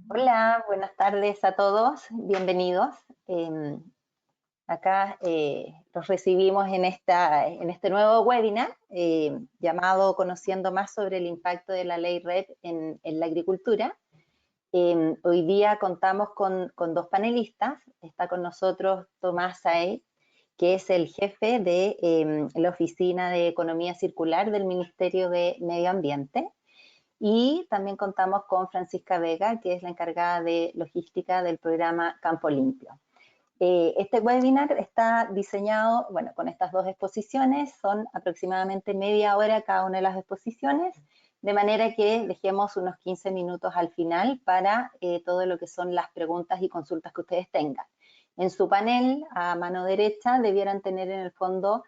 Hola, buenas tardes a todos, bienvenidos. Acá los recibimos en este nuevo webinar llamado Conociendo más sobre el impacto de la ley REP en la agricultura. Hoy día contamos con dos panelistas. Está con nosotros Tomás Saez, que es el jefe de la Oficina de Economía Circular del Ministerio de Medio Ambiente. Y también contamos con Francisca Vega, que es la encargada de logística del programa Campo Limpio. Este webinar está diseñado, bueno, con estas dos exposiciones, son aproximadamente media hora cada una de las exposiciones, de manera que dejemos unos 15 minutos al final para todo lo que son las preguntas y consultas que ustedes tengan. En su panel, a mano derecha, debieran tener en el fondo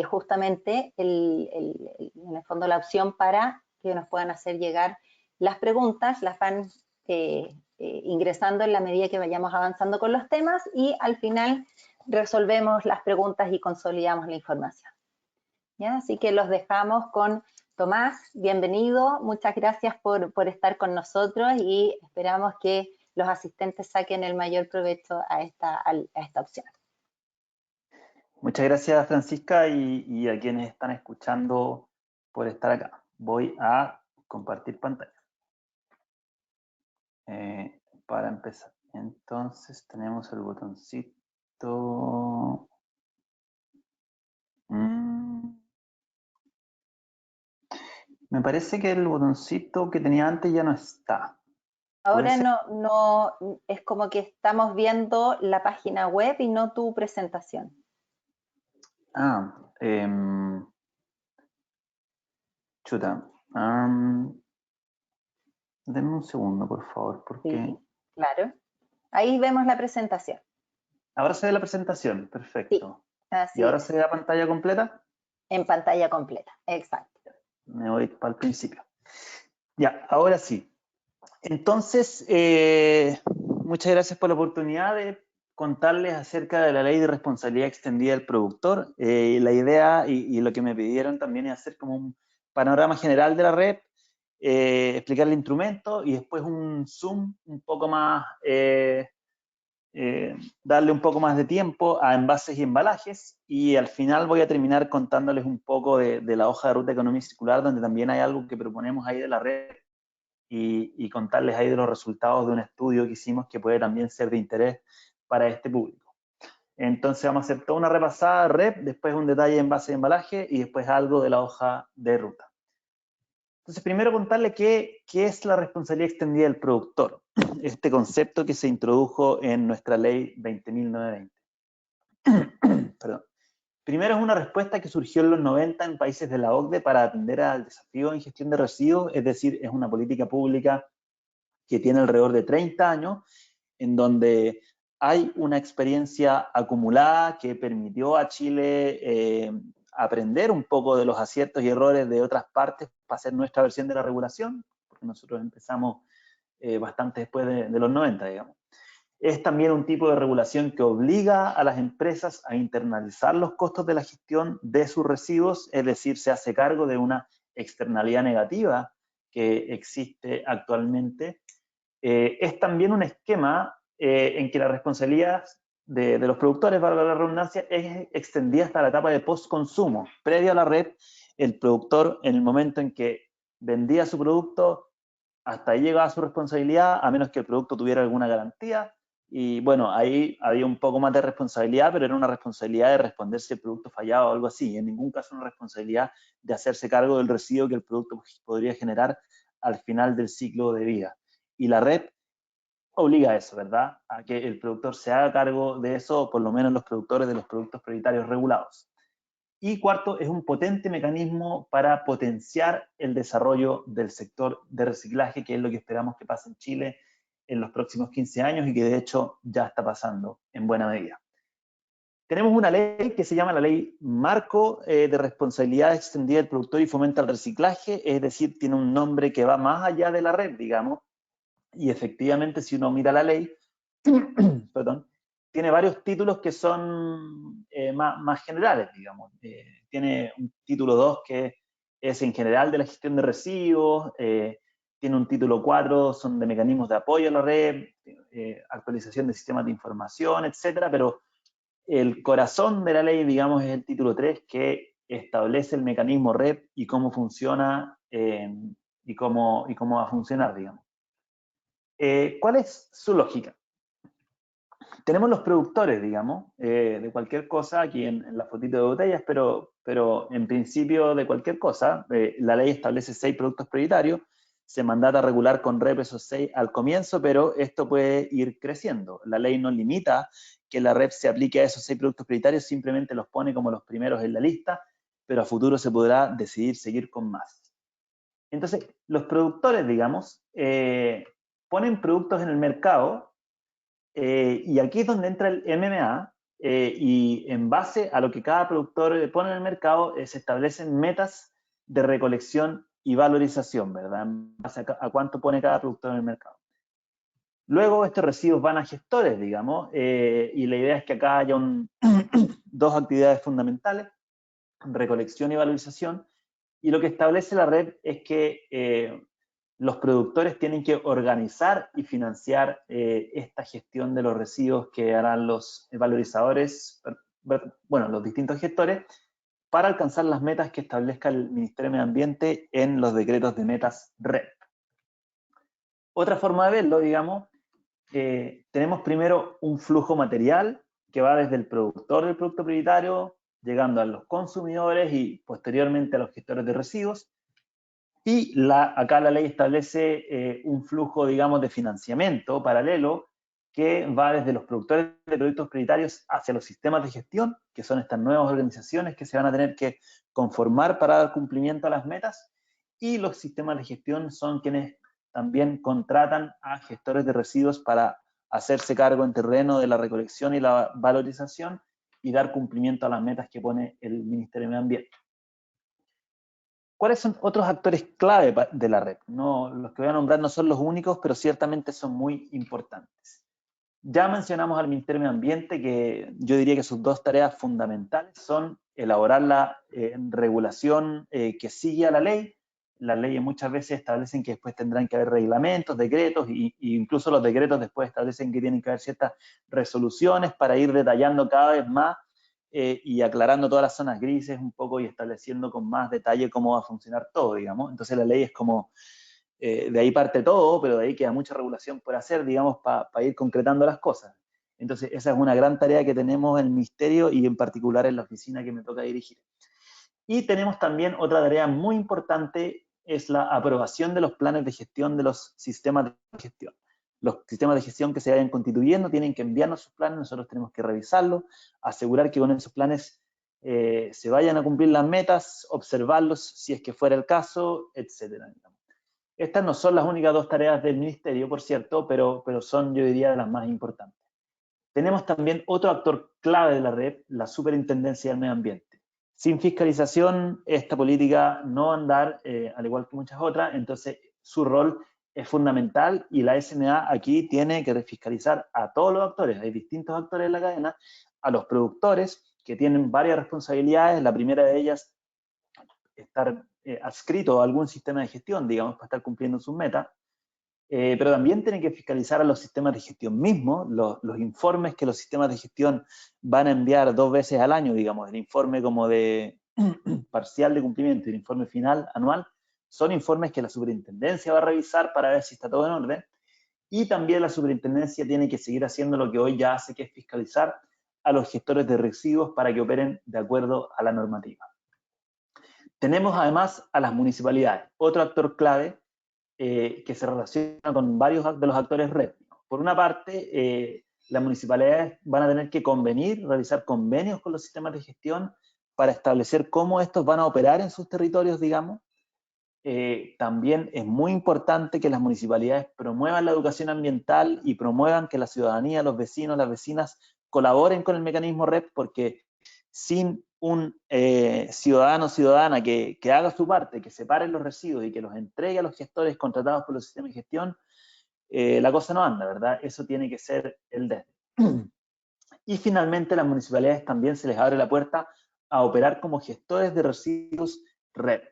justamente en el fondo la opción para que nos puedan hacer llegar las preguntas, las van ingresando en la medida que vayamos avanzando con los temas y al final resolvemos las preguntas y consolidamos la información. ¿Ya? Así que los dejamos con Tomás, bienvenido, muchas gracias por estar con nosotros y esperamos que los asistentes saquen el mayor provecho a esta opción. Muchas gracias, Francisca, y a quienes están escuchando por estar acá. Voy a compartir pantalla. Para empezar. Entonces tenemos el botoncito. Me parece que el botoncito que tenía antes ya no está. Ahora no, es como que estamos viendo la página web y no tu presentación. Chuta. Denme un segundo, por favor, porque... Sí, claro. Ahí vemos la presentación. Ahora se ve la presentación, perfecto. Sí, así ¿Y ahora es. se ve la pantalla completa? En pantalla completa, exacto. Me voy para el principio. Ya, ahora sí. Entonces, muchas gracias por la oportunidad de contarles acerca de la ley de responsabilidad extendida del productor. La idea y lo que me pidieron también es hacer como un panorama general de la red, explicar el instrumento y después un zoom un poco más, darle un poco más de tiempo a envases y embalajes, y al final voy a terminar contándoles un poco de la hoja de ruta de economía circular, donde también hay algo que proponemos ahí de la red, y contarles ahí de los resultados de un estudio que hicimos que puede también ser de interés para este público. Entonces vamos a hacer toda una repasada de red, después un detalle de envase y embalaje y después algo de la hoja de ruta. Entonces, primero contarle qué es la responsabilidad extendida del productor, este concepto que se introdujo en nuestra ley 20.920. Perdón. Primero, es una respuesta que surgió en los 90 en países de la OCDE para atender al desafío en gestión de residuos, es decir, es una política pública que tiene alrededor de 30 años, en donde hay una experiencia acumulada que permitió a Chile aprender un poco de los aciertos y errores de otras partes para hacer nuestra versión de la regulación, porque nosotros empezamos bastante después de los 90, digamos. Es también un tipo de regulación que obliga a las empresas a internalizar los costos de la gestión de sus residuos, es decir, se hace cargo de una externalidad negativa que existe actualmente. Es también un esquema en que la responsabilidad de los productores, valga la redundancia, es extendida hasta la etapa de post-consumo. Previo a la red, el productor, en el momento en que vendía su producto, hasta ahí llegaba su responsabilidad, a menos que el producto tuviera alguna garantía. Y bueno, ahí había un poco más de responsabilidad, pero era una responsabilidad de responder si el producto fallaba o algo así. En ningún caso una responsabilidad de hacerse cargo del residuo que el producto podría generar al final del ciclo de vida. Y la red obliga a eso, ¿verdad? A que el productor se haga cargo de eso, o por lo menos los productores de los productos prioritarios regulados. Y cuarto, es un potente mecanismo para potenciar el desarrollo del sector de reciclaje, que es lo que esperamos que pase en Chile en los próximos 15 años y que de hecho ya está pasando en buena medida. Tenemos una ley que se llama la Ley Marco de Responsabilidad Extendida del Productor y Fomenta el Reciclaje, es decir, tiene un nombre que va más allá de la red, digamos, y efectivamente si uno mira la ley, perdón, tiene varios títulos que son más generales, digamos. Tiene un título 2 que es en general de la gestión de residuos, tiene un título 4, son de mecanismos de apoyo a la red, actualización de sistemas de información, etcétera, pero el corazón de la ley, digamos, es el título 3, que establece el mecanismo red y cómo funciona y cómo va a funcionar, digamos. ¿Cuál es su lógica? Tenemos los productores, digamos, de cualquier cosa, aquí en la fotito de botellas, pero en principio de cualquier cosa. La ley establece 6 productos prioritarios, se mandata regular con REP esos 6 al comienzo, pero esto puede ir creciendo. La ley no limita que la REP se aplique a esos 6 productos prioritarios, simplemente los pone como los primeros en la lista, pero a futuro se podrá decidir seguir con más. Entonces, los productores, digamos, ponen productos en el mercado, y aquí es donde entra el MMA, y en base a lo que cada productor pone en el mercado, se establecen metas de recolección y valorización, ¿verdad? En base a cuánto pone cada productor en el mercado. Luego estos residuos van a gestores, digamos, y la idea es que acá haya dos actividades fundamentales, recolección y valorización, y lo que establece la red es que los productores tienen que organizar y financiar esta gestión de los residuos que harán los valorizadores, bueno, los distintos gestores, para alcanzar las metas que establezca el Ministerio de Medio Ambiente en los decretos de metas REP. Otra forma de verlo, digamos, tenemos primero un flujo material que va desde el productor del producto prioritario, llegando a los consumidores y posteriormente a los gestores de residuos. Y acá la ley establece un flujo, digamos, de financiamiento paralelo que va desde los productores de productos prioritarios hacia los sistemas de gestión, que son estas nuevas organizaciones que se van a tener que conformar para dar cumplimiento a las metas, y los sistemas de gestión son quienes también contratan a gestores de residuos para hacerse cargo en terreno de la recolección y la valorización y dar cumplimiento a las metas que pone el Ministerio de Medio Ambiente. ¿Cuáles son otros actores clave de la red? No, los que voy a nombrar no son los únicos, pero ciertamente son muy importantes. Ya mencionamos al Ministerio de Medio Ambiente, que yo diría que sus 2 tareas fundamentales son elaborar la regulación que sigue a la ley. Las leyes muchas veces establecen que después tendrán que haber reglamentos, decretos, e incluso los decretos después establecen que tienen que haber ciertas resoluciones para ir detallando cada vez más y aclarando todas las zonas grises un poco y estableciendo con más detalle cómo va a funcionar todo, digamos. Entonces la ley es como, de ahí parte todo, pero de ahí queda mucha regulación por hacer, digamos, para ir concretando las cosas. Entonces esa es una gran tarea que tenemos en el Ministerio y en particular en la oficina que me toca dirigir. Y tenemos también otra tarea muy importante, es la aprobación de los planes de gestión de los sistemas de gestión. Los sistemas de gestión que se vayan constituyendo tienen que enviarnos sus planes, nosotros tenemos que revisarlos, asegurar que con esos planes se vayan a cumplir las metas, observarlos si es que fuera el caso, etc. Estas no son las únicas 2 tareas del Ministerio, por cierto, pero son, yo diría, de las más importantes. Tenemos también otro actor clave de la red, la Superintendencia del Medio Ambiente. Sin fiscalización, esta política no va a andar, al igual que muchas otras, entonces su rol es fundamental y la SMA aquí tiene que fiscalizar a todos los actores. Hay distintos actores en la cadena, a los productores que tienen varias responsabilidades. La primera de ellas, estar adscrito a algún sistema de gestión, digamos, para estar cumpliendo sus metas. Pero también tienen que fiscalizar a los sistemas de gestión mismos, los informes que los sistemas de gestión van a enviar 2 veces al año, digamos, el informe como de parcial de cumplimiento y el informe final anual, son informes que la superintendencia va a revisar para ver si está todo en orden, y también la superintendencia tiene que seguir haciendo lo que hoy ya hace, que es fiscalizar a los gestores de residuos para que operen de acuerdo a la normativa. Tenemos además a las municipalidades, otro actor clave que se relaciona con varios de los actores red. Por una parte, las municipalidades van a tener que realizar convenios con los sistemas de gestión para establecer cómo estos van a operar en sus territorios, digamos. También es muy importante que las municipalidades promuevan la educación ambiental y promuevan que la ciudadanía, los vecinos, las vecinas colaboren con el mecanismo REP, porque sin un ciudadano o ciudadana que haga su parte, que separe los residuos y que los entregue a los gestores contratados por los sistemas de gestión, la cosa no anda, ¿verdad? Eso tiene que ser el desde. Y finalmente, a las municipalidades también se les abre la puerta a operar como gestores de residuos REP.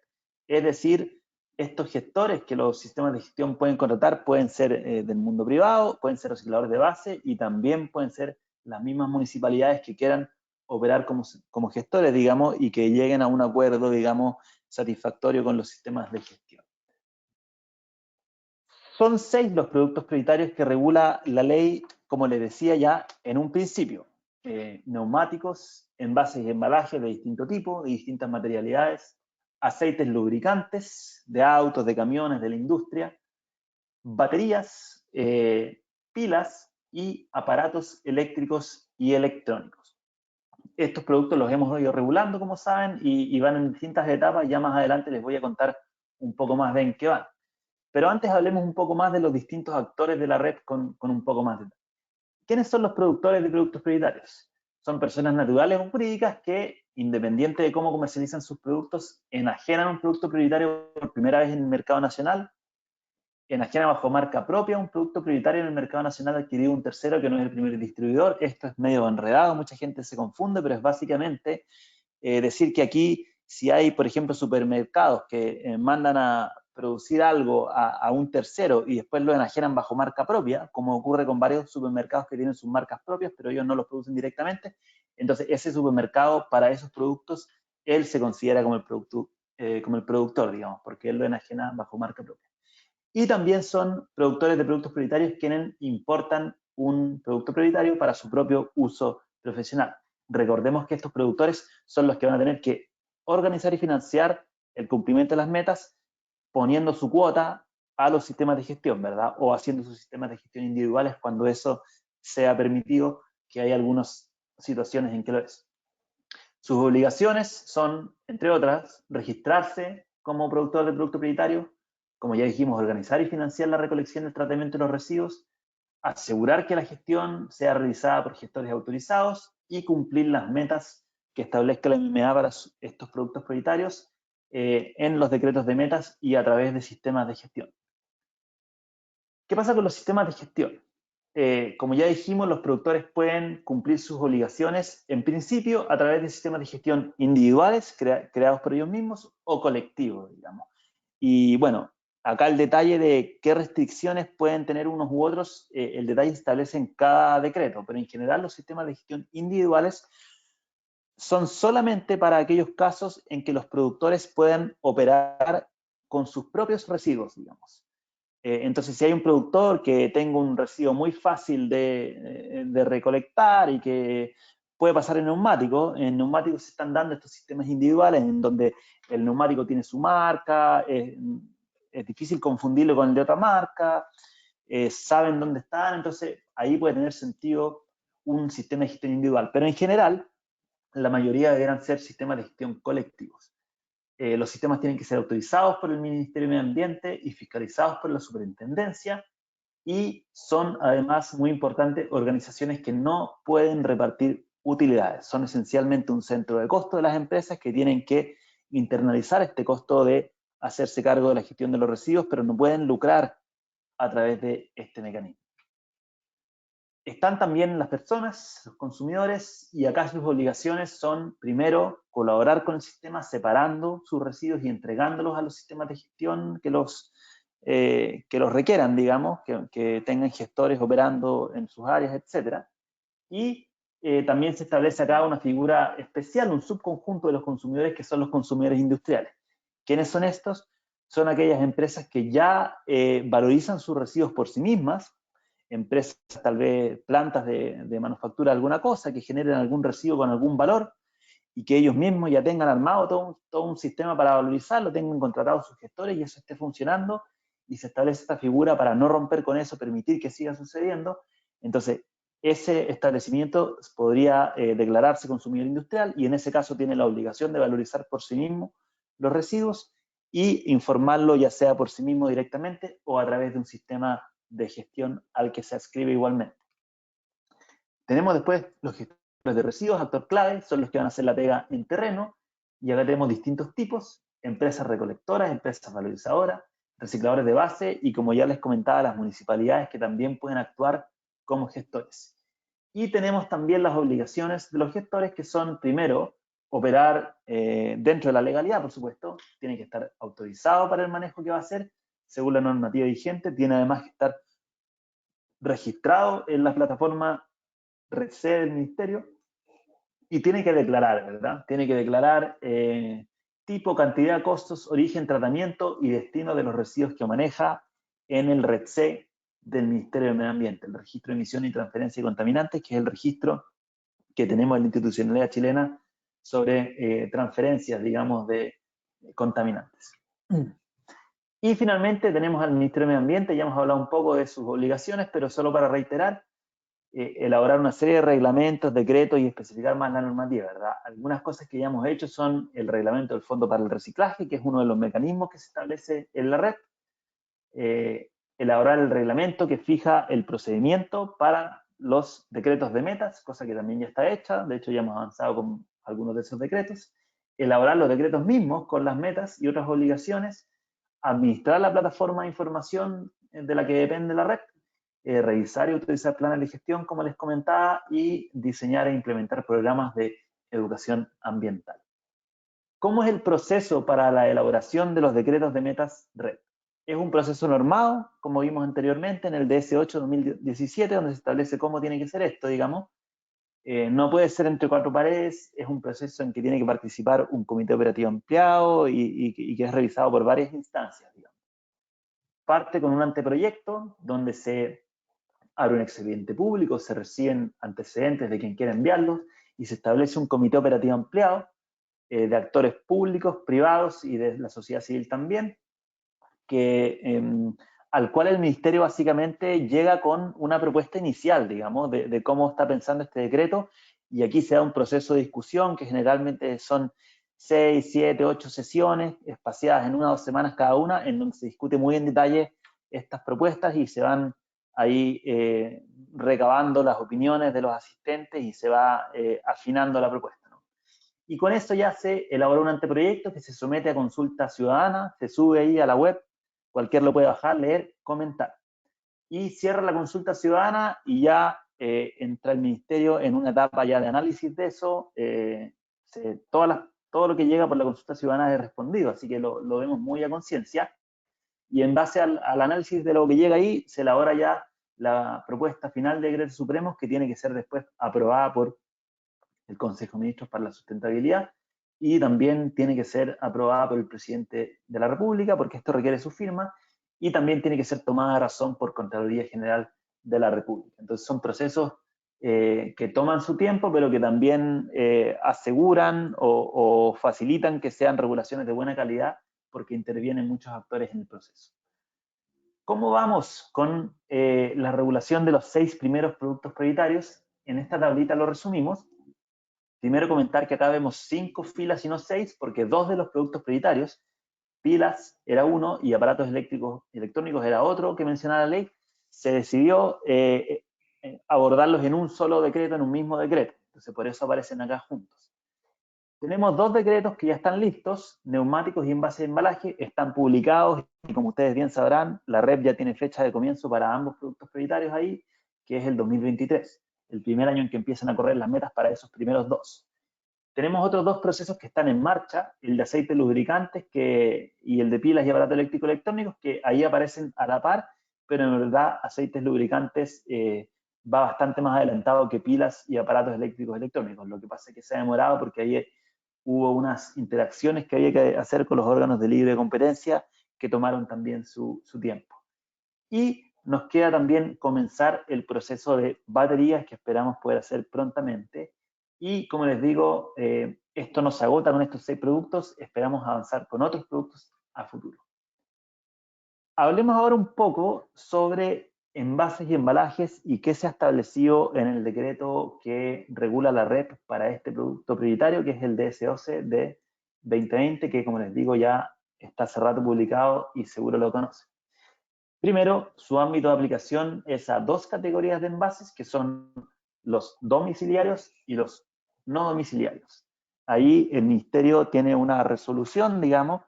Es decir, Estos gestores que los sistemas de gestión pueden contratar pueden ser del mundo privado, pueden ser recicladores de base y también pueden ser las mismas municipalidades que quieran operar como gestores, digamos, y que lleguen a un acuerdo, digamos, satisfactorio con los sistemas de gestión. Son 6 los productos prioritarios que regula la ley, como les decía ya en un principio. Neumáticos, envases y embalajes de distinto tipo, de distintas materialidades, aceites lubricantes de autos, de camiones, de la industria, baterías, pilas y aparatos eléctricos y electrónicos. Estos productos los hemos ido regulando, como saben, y van en distintas etapas. Ya más adelante les voy a contar un poco más de en qué van. Pero antes hablemos un poco más de los distintos actores de la red con un poco más de detalle. ¿Quiénes son los productores de productos prioritarios? Son personas naturales o jurídicas que, independiente de cómo comercializan sus productos, enajenan un producto prioritario por primera vez en el mercado nacional, enajenan bajo marca propia un producto prioritario en el mercado nacional adquirido un tercero que no es el primer distribuidor. Esto es medio enredado, mucha gente se confunde, pero es básicamente decir que aquí, si hay, por ejemplo, supermercados que mandan a producir algo a un tercero y después lo enajenan bajo marca propia, como ocurre con varios supermercados que tienen sus marcas propias, pero ellos no los producen directamente, entonces ese supermercado, para esos productos, él se considera como el productor, digamos, porque él lo enajena bajo marca propia. Y también son productores de productos prioritarios quienes importan un producto prioritario para su propio uso profesional. Recordemos que estos productores son los que van a tener que organizar y financiar el cumplimiento de las metas, poniendo su cuota a los sistemas de gestión, ¿verdad? O haciendo sus sistemas de gestión individuales cuando eso sea permitido, que hay algunas situaciones en que lo es. Sus obligaciones son, entre otras, registrarse como productor de producto prioritario, como ya dijimos, organizar y financiar la recolección y el tratamiento de los residuos, asegurar que la gestión sea realizada por gestores autorizados y cumplir las metas que establezca la MMA para estos productos prioritarios en los decretos de metas y a través de sistemas de gestión. ¿Qué pasa con los sistemas de gestión? Como ya dijimos, los productores pueden cumplir sus obligaciones en principio a través de sistemas de gestión individuales creados por ellos mismos o colectivos, digamos. Y bueno, acá el detalle de qué restricciones pueden tener unos u otros, el detalle se establece en cada decreto, pero en general los sistemas de gestión individuales son solamente para aquellos casos en que los productores puedan operar con sus propios residuos, digamos. Entonces, si hay un productor que tenga un residuo muy fácil de recolectar y que puede pasar en neumáticos se están dando estos sistemas individuales en donde el neumático tiene su marca, es difícil confundirlo con el de otra marca, saben dónde están, entonces ahí puede tener sentido un sistema de gestión individual. Pero en general, la mayoría deberán ser sistemas de gestión colectivos. Los sistemas tienen que ser autorizados por el Ministerio de Medio Ambiente y fiscalizados por la Superintendencia, y son además, muy importantes, organizaciones que no pueden repartir utilidades. Son esencialmente un centro de costo de las empresas que tienen que internalizar este costo de hacerse cargo de la gestión de los residuos, pero no pueden lucrar a través de este mecanismo. Están también las personas, los consumidores, y acá sus obligaciones son, primero, colaborar con el sistema separando sus residuos y entregándolos a los sistemas de gestión que los requieran, digamos, que tengan gestores operando en sus áreas, etc. Y también se establece acá una figura especial, un subconjunto de los consumidores que son los consumidores industriales. ¿Quiénes son estos? Son aquellas empresas que ya valorizan sus residuos por sí mismas, empresas, tal vez plantas de manufactura de alguna cosa, que generen algún residuo con algún valor y que ellos mismos ya tengan armado todo un sistema para valorizarlo, tengan contratados sus gestores y eso esté funcionando y se establece esta figura para no romper con eso, permitir que siga sucediendo. Entonces, ese establecimiento podría declararse consumidor industrial y en ese caso tiene la obligación de valorizar por sí mismo los residuos y informarlo ya sea por sí mismo directamente o a través de un sistema de gestión al que se adscribe igualmente. Tenemos después los gestores de residuos, actor clave, son los que van a hacer la pega en terreno, y acá tenemos distintos tipos: empresas recolectoras, empresas valorizadoras, recicladores de base y, como ya les comentaba, las municipalidades que también pueden actuar como gestores. Y tenemos también las obligaciones de los gestores, que son, primero, operar dentro de la legalidad, por supuesto, tiene que estar autorizado para el manejo que va a hacer, según la normativa vigente, tiene además que estar registrado en la plataforma Red C del Ministerio y tiene que declarar, ¿verdad? Tiene que declarar tipo, cantidad, costos, origen, tratamiento y destino de los residuos que maneja en el Red C del Ministerio del Medio Ambiente, el Registro de Emisión y Transferencia de Contaminantes, que es el registro que tenemos en la institucionalidad chilena sobre transferencias, digamos, de contaminantes. Y finalmente tenemos al Ministerio de Medio Ambiente, ya hemos hablado un poco de sus obligaciones, pero solo para reiterar, elaborar una serie de reglamentos, decretos y especificar más la normativa, ¿verdad? Algunas cosas que ya hemos hecho son el reglamento del Fondo para el Reciclaje, que es uno de los mecanismos que se establece en la red, elaborar el reglamento que fija el procedimiento para los decretos de metas, cosa que también ya está hecha, de hecho ya hemos avanzado con algunos de esos decretos, elaborar los decretos mismos con las metas y otras obligaciones, administrar la plataforma de información de la que depende la red, revisar y utilizar planes de gestión, como les comentaba, y diseñar e implementar programas de educación ambiental. ¿Cómo es el proceso para la elaboración de los decretos de metas red? Es un proceso normado, como vimos anteriormente en el DS8 2017, donde se establece cómo tiene que ser esto, digamos. No puede ser entre cuatro paredes, es un proceso en que tiene que participar un comité operativo ampliado y que es revisado por varias instancias, digamos. Parte con un anteproyecto, donde se abre un expediente público, se reciben antecedentes de quien quiera enviarlos y se establece un comité operativo ampliado de actores públicos, privados y de la sociedad civil también, al cual el Ministerio básicamente llega con una propuesta inicial, digamos, de cómo está pensando este decreto, y aquí se da un proceso de discusión que generalmente son 6, 7, 8 sesiones, espaciadas en 1 o 2 semanas cada una, en donde se discute muy en detalle estas propuestas y se van ahí recabando las opiniones de los asistentes y se va afinando la propuesta, ¿no? Y con eso ya se elabora un anteproyecto que se somete a consulta ciudadana, se sube ahí a la web, cualquiera lo puede bajar, leer, comentar. Y cierra la consulta ciudadana y ya entra el ministerio en una etapa ya de análisis de eso. Todo lo que llega por la consulta ciudadana es respondido, así que lo vemos muy a conciencia. Y en base al análisis de lo que llega ahí, se elabora ya la propuesta final de decretos supremos que tiene que ser después aprobada por el Consejo de Ministros para la Sustentabilidad y también tiene que ser aprobada por el presidente de la República porque esto requiere su firma y también tiene que ser tomada a razón por Contraloría General de la República. Entonces son procesos que toman su tiempo, pero que también aseguran o facilitan que sean regulaciones de buena calidad porque intervienen muchos actores en el proceso. ¿Cómo vamos con la regulación de los 6 primeros productos prioritarios? En esta tablita lo resumimos. Primero comentar que acá vemos 5 filas y no 6, porque 2 de los productos prioritarios, pilas era uno y aparatos electrónicos era otro que mencionaba la ley, se decidió abordarlos en un solo decreto, en un mismo decreto. Entonces por eso aparecen acá juntos. Tenemos 2 decretos que ya están listos, neumáticos y envases de embalaje, están publicados y como ustedes bien sabrán, la red ya tiene fecha de comienzo para ambos productos prioritarios ahí, que es el 2023, el primer año en que empiezan a correr las metas para esos primeros 2. Tenemos otros 2 procesos que están en marcha, el de aceites lubricantes y el de pilas y aparatos eléctricos, que ahí aparecen a la par, pero en verdad aceites lubricantes va bastante más adelantado que pilas y aparatos eléctricos. Lo que pasa es que se ha demorado porque ahí hubo unas interacciones que había que hacer con los órganos de libre competencia que tomaron también su tiempo. Y nos queda también comenzar el proceso de baterías que esperamos poder hacer prontamente. Y como les digo, esto no se agota con estos 6 productos, esperamos avanzar con otros productos a futuro. Hablemos ahora un poco sobre envases y embalajes y qué se ha establecido en el decreto que regula la red para este producto prioritario, que es el DS12 de 2020, que como les digo ya está hace rato publicado y seguro lo conocen. Primero, su ámbito de aplicación es a 2 categorías de envases, que son los domiciliarios y los no domiciliarios. Ahí el Ministerio tiene una resolución, digamos,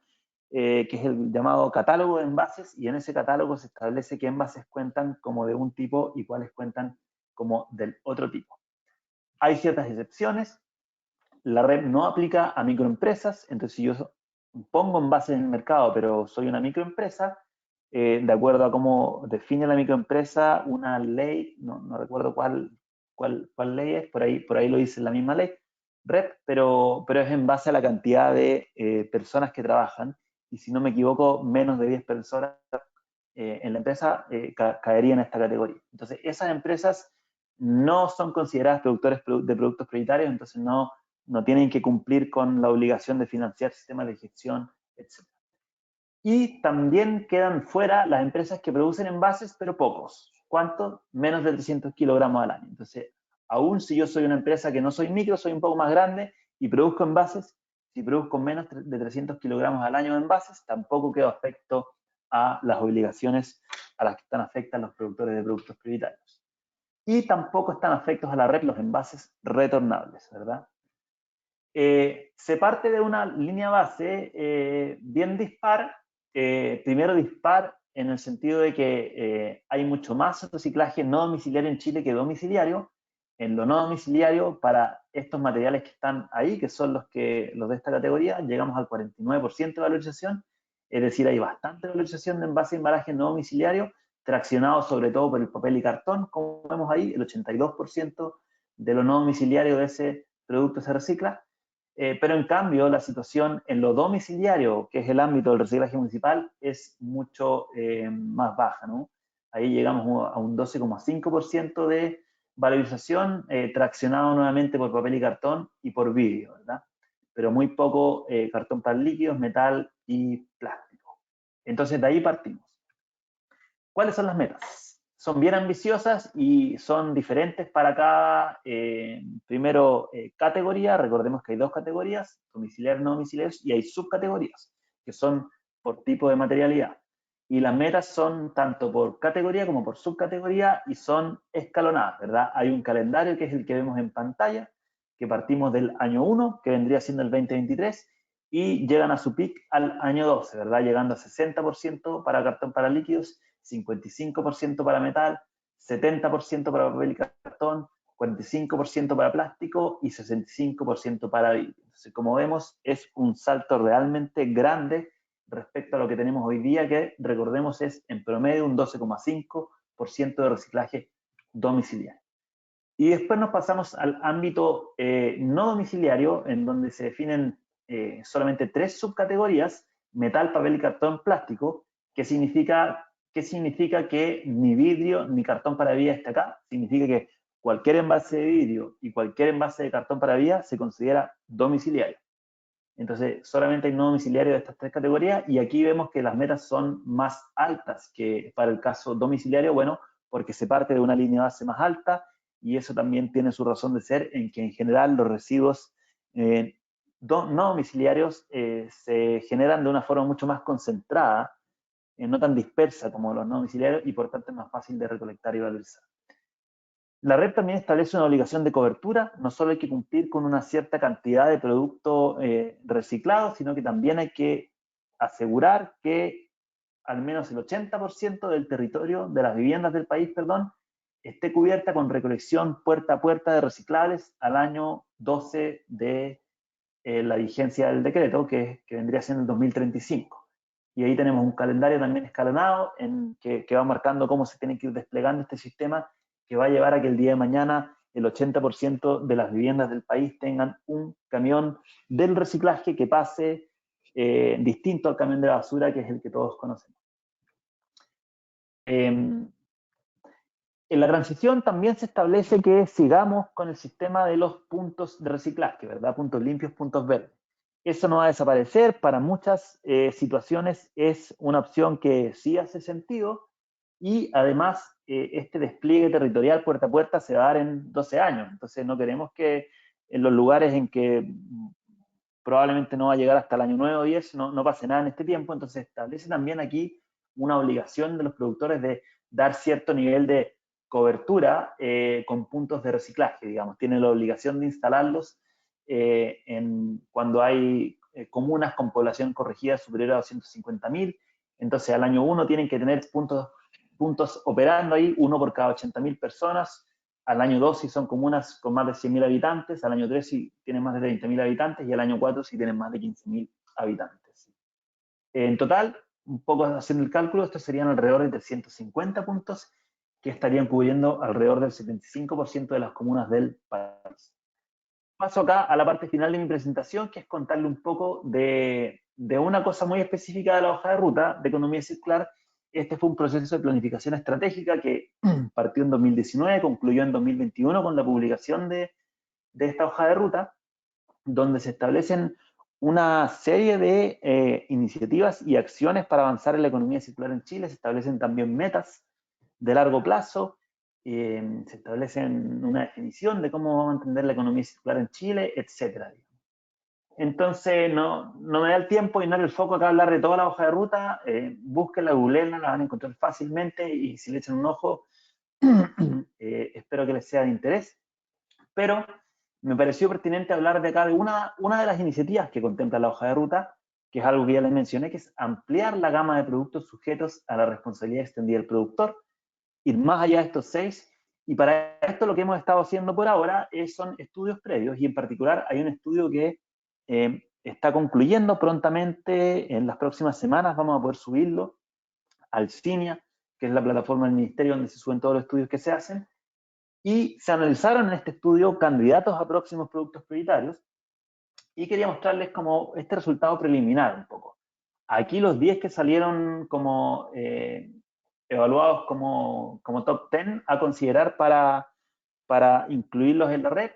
que es el llamado catálogo de envases, y en ese catálogo se establece qué envases cuentan como de un tipo y cuáles cuentan como del otro tipo. Hay ciertas excepciones, la red no aplica a microempresas, entonces si yo pongo envases en el mercado, pero soy una microempresa, de acuerdo a cómo define la microempresa, una ley, no recuerdo cuál ley es, por ahí lo dice la misma ley, REP, pero es en base a la cantidad de personas que trabajan, y si no me equivoco, menos de 10 personas en la empresa caería en esta categoría. Entonces, esas empresas no son consideradas productores de productos prioritarios, entonces no tienen que cumplir con la obligación de financiar sistemas de gestión, etc. Y también quedan fuera las empresas que producen envases, pero pocos. ¿Cuántos? Menos de 300 kilogramos al año. Entonces, aún si yo soy una empresa que no soy micro, soy un poco más grande y produzco envases, si produzco menos de 300 kilogramos al año de envases, tampoco quedo afecto a las obligaciones a las que están afectas los productores de productos prioritarios. Y tampoco están afectos a la REP los envases retornables, ¿verdad? Se parte de una línea base bien dispar, primero dispar en el sentido de que hay mucho más reciclaje no domiciliario en Chile que domiciliario. En lo no domiciliario, para estos materiales que están ahí, que son los de esta categoría, llegamos al 49% de valorización, es decir, hay bastante valorización de envase y embalaje no domiciliario, traccionado sobre todo por el papel y cartón, como vemos ahí, el 82% de lo no domiciliario de ese producto se recicla. Pero en cambio la situación en lo domiciliario, que es el ámbito del reciclaje municipal, es mucho más baja, ¿no? Ahí llegamos a un 12,5% de valorización, traccionado nuevamente por papel y cartón y por vidrio, ¿verdad? Pero muy poco cartón para líquidos, metal y plástico. Entonces de ahí partimos. ¿Cuáles son las metas? Son bien ambiciosas y son diferentes para cada, primero, categoría. Recordemos que hay dos categorías, domiciliarios y no domiciliarios, y hay subcategorías, que son por tipo de materialidad. Y las metas son tanto por categoría como por subcategoría y son escalonadas, ¿verdad? Hay un calendario que es el que vemos en pantalla, que partimos del año 1, que vendría siendo el 2023, y llegan a su pic al año 12, ¿verdad? Llegando a 60% para cartón para líquidos, 55% para metal, 70% para papel y cartón, 45% para plástico y 65% para vidrio. Entonces, como vemos, es un salto realmente grande respecto a lo que tenemos hoy día, que recordemos es en promedio un 12,5% de reciclaje domiciliario. Y después nos pasamos al ámbito no domiciliario, en donde se definen solamente 3 subcategorías: metal, papel y cartón, plástico. ¿Qué significa que ni vidrio ni cartón para vía esté acá? Significa que cualquier envase de vidrio y cualquier envase de cartón para vía se considera domiciliario. Entonces, solamente hay no domiciliario de estas 3 categorías, y aquí vemos que las metas son más altas que para el caso domiciliario, bueno, porque se parte de una línea base más alta, y eso también tiene su razón de ser en que en general los residuos no domiciliarios se generan de una forma mucho más concentrada, no tan dispersa como los no domiciliarios, y por tanto es más fácil de recolectar y valorizar. La red también establece una obligación de cobertura. No solo hay que cumplir con una cierta cantidad de producto reciclado, sino que también hay que asegurar que al menos el 80% del territorio, de las viviendas del país, esté cubierta con recolección puerta a puerta de reciclables al año 12 de la vigencia del decreto, que vendría siendo el 2035. Y ahí tenemos un calendario también escalonado que va marcando cómo se tiene que ir desplegando este sistema, que va a llevar a que el día de mañana el 80% de las viviendas del país tengan un camión del reciclaje que pase distinto al camión de la basura, que es el que todos conocemos. En la transición también se establece que sigamos con el sistema de los puntos de reciclaje, ¿verdad? Puntos limpios, puntos verdes. Eso no va a desaparecer. Para muchas situaciones es una opción que sí hace sentido, y además este despliegue territorial puerta a puerta se va a dar en 12 años. Entonces no queremos que en los lugares en que probablemente no va a llegar hasta el año 9 o 10, no pase nada en este tiempo. Entonces establece también aquí una obligación de los productores de dar cierto nivel de cobertura con puntos de reciclaje, digamos. Tienen la obligación de instalarlos cuando hay comunas con población corregida superior a 250.000. Entonces al año 1 tienen que tener puntos operando ahí, uno por cada 80.000 personas, al año 2 si son comunas con más de 100.000 habitantes, al año 3 si tienen más de 30.000 habitantes y al año 4 si tienen más de 15.000 habitantes. En total, un poco haciendo el cálculo, estos serían alrededor de 350 puntos que estarían cubriendo alrededor del 75% de las comunas del país. Paso acá a la parte final de mi presentación, que es contarle un poco de una cosa muy específica de la hoja de ruta de economía circular. Este fue un proceso de planificación estratégica que partió en 2019, concluyó en 2021 con la publicación de esta hoja de ruta, donde se establecen una serie de iniciativas y acciones para avanzar en la economía circular en Chile. Se establecen también metas de largo plazo, se establecen una definición de cómo vamos a entender la economía circular en Chile, etc. Entonces, no me da el tiempo y no era el foco acá hablar de toda la hoja de ruta. Búsquenla, googleenla, la van a encontrar fácilmente y si le echan un ojo, espero que les sea de interés. Pero me pareció pertinente hablar de acá de una de las iniciativas que contempla la hoja de ruta, que es algo que ya les mencioné, que es ampliar la gama de productos sujetos a la responsabilidad extendida del productor, ir más allá de estos 6, y para esto lo que hemos estado haciendo por ahora son estudios previos, y en particular hay un estudio que está concluyendo prontamente, en las próximas semanas vamos a poder subirlo al CINIA, que es la plataforma del Ministerio donde se suben todos los estudios que se hacen, y se analizaron en este estudio candidatos a próximos productos prioritarios, y quería mostrarles como este resultado preliminar un poco. Aquí los 10 que salieron como evaluados como top 10 a considerar para incluirlos en la red,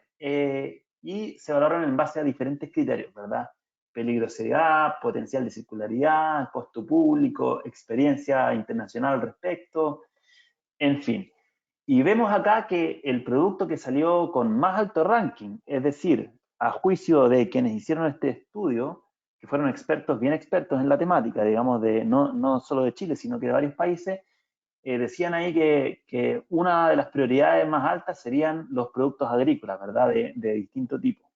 y se valoraron en base a diferentes criterios, ¿verdad? Peligrosidad, potencial de circularidad, costo público, experiencia internacional al respecto, en fin. Y vemos acá que el producto que salió con más alto ranking, es decir, a juicio de quienes hicieron este estudio, que fueron expertos, bien expertos en la temática, digamos, no solo de Chile, sino que de varios países, decían ahí que una de las prioridades más altas serían los productos agrícolas, ¿verdad? De distinto tipo.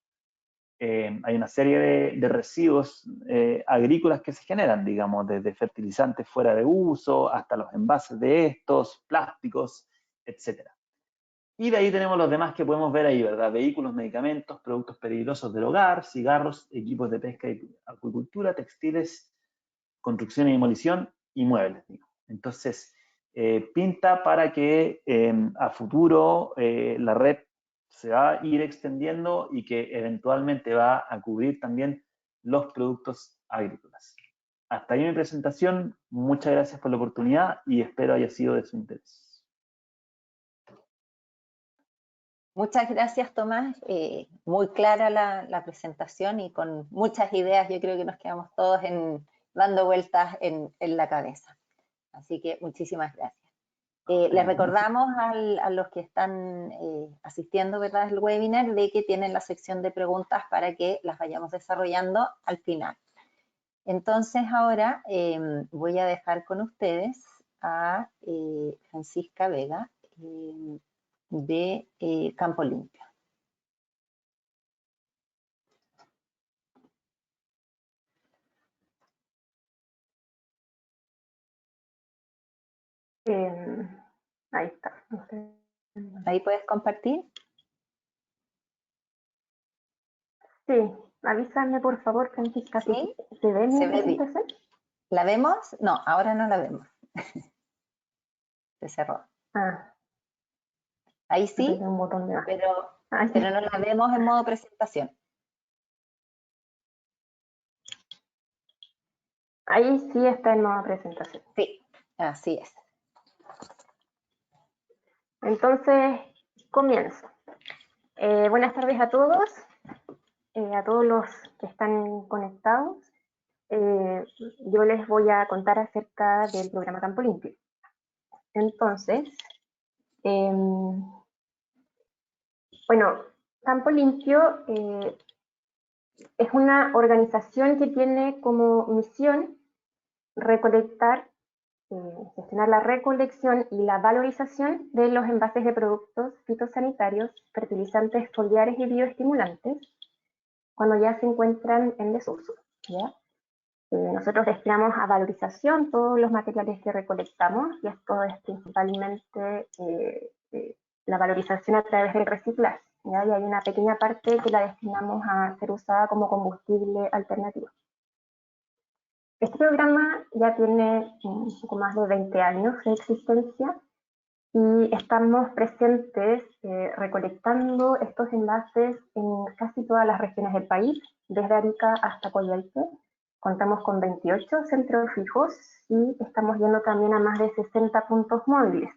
Hay una serie de residuos agrícolas que se generan, digamos, desde fertilizantes fuera de uso hasta los envases de estos, plásticos, etc. Y de ahí tenemos los demás que podemos ver ahí, ¿verdad? Vehículos, medicamentos, productos peligrosos del hogar, cigarros, equipos de pesca y acuicultura, textiles, construcción y demolición y muebles, digamos. Entonces, pinta para que a futuro la red se va a ir extendiendo y que eventualmente va a cubrir también los productos agrícolas. Hasta ahí mi presentación. Muchas gracias por la oportunidad y espero haya sido de su interés. Muchas gracias, Tomás. Muy clara la presentación y con muchas ideas. Yo creo que nos quedamos todos dando vueltas en la cabeza. Así que muchísimas gracias. Les recordamos a los que están asistiendo, ¿verdad?, al webinar, de que tienen la sección de preguntas para que las vayamos desarrollando al final. Entonces ahora voy a dejar con ustedes a Francisca Vega de Campo Limpio. Ahí está. ¿Ahí puedes compartir? Sí, avísame por favor, Francisca. Sí, ¿Se ve mi presentación? ¿La vemos? No, ahora no la vemos. Se cerró. Ah. Ahí sí, un botón de pero no la vemos en modo presentación. Ahí sí está en modo presentación. Sí, así es. Entonces, comienzo. Buenas tardes a todos los que están conectados. Yo les voy a contar acerca del programa Campo Limpio. Entonces, bueno, Campo Limpio es una organización que tiene como misión recolectar, gestionar la recolección y la valorización de los envases de productos fitosanitarios, fertilizantes foliares y bioestimulantes cuando ya se encuentran en desuso, ¿ya? Nosotros destinamos a valorización todos los materiales que recolectamos, y esto es principalmente la valorización a través del reciclaje, ¿ya? Y hay una pequeña parte que la destinamos a ser usada como combustible alternativo. Este programa ya tiene un poco más de 20 años de existencia y estamos presentes recolectando estos envases en casi todas las regiones del país, desde Arica hasta Coyhaique. Contamos con 28 centros fijos y estamos yendo también a más de 60 puntos móviles.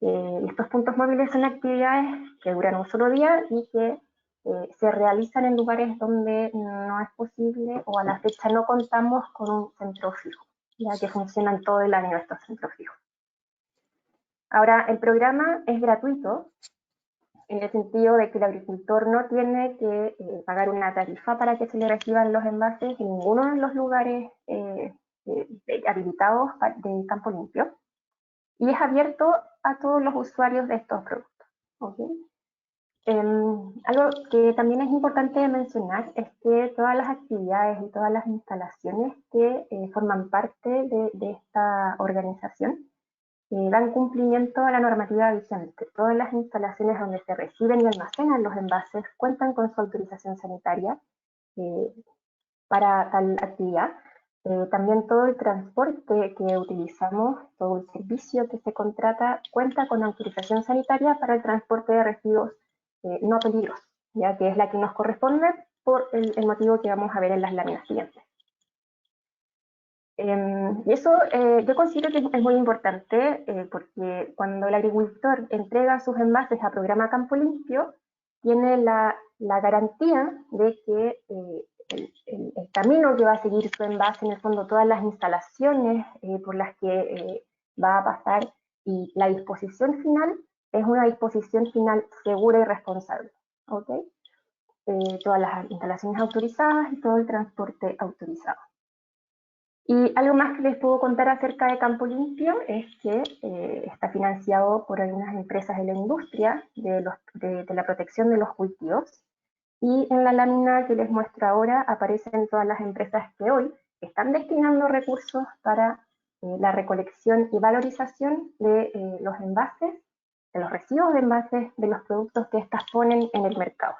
Estos puntos móviles son actividades que duran un solo día y que se realizan en lugares donde no es posible o a la fecha no contamos con un centro fijo, ya que funcionan todo el año estos centros fijos. Ahora, el programa es gratuito en el sentido de que el agricultor no tiene que pagar una tarifa para que se le reciban los envases en ninguno de los lugares habilitados de Campo Limpio, y es abierto a todos los usuarios de estos productos. ¿Okay? Algo que también es importante mencionar es que todas las actividades y todas las instalaciones que forman parte de esta organización dan cumplimiento a la normativa vigente. Todas las instalaciones donde se reciben y almacenan los envases cuentan con su autorización sanitaria para tal actividad. También todo el transporte que utilizamos, todo el servicio que se contrata, cuenta con autorización sanitaria para el transporte de residuos no peligrosos, ya que es la que nos corresponde por el motivo que vamos a ver en las láminas siguientes. Y eso yo considero que es muy importante porque cuando el agricultor entrega sus envases a programa Campo Limpio, tiene la garantía de que el camino que va a seguir su envase, en el fondo todas las instalaciones por las que va a pasar y la disposición final es una disposición final segura y responsable. ¿Okay? Todas las instalaciones autorizadas y todo el transporte autorizado. Y algo más que les puedo contar acerca de Campo Limpio es que está financiado por algunas empresas de la industria de la protección de los cultivos. Y en la lámina que les muestro ahora aparecen todas las empresas que hoy están destinando recursos para la recolección y valorización de los envases, de los residuos de envases de los productos que estas ponen en el mercado.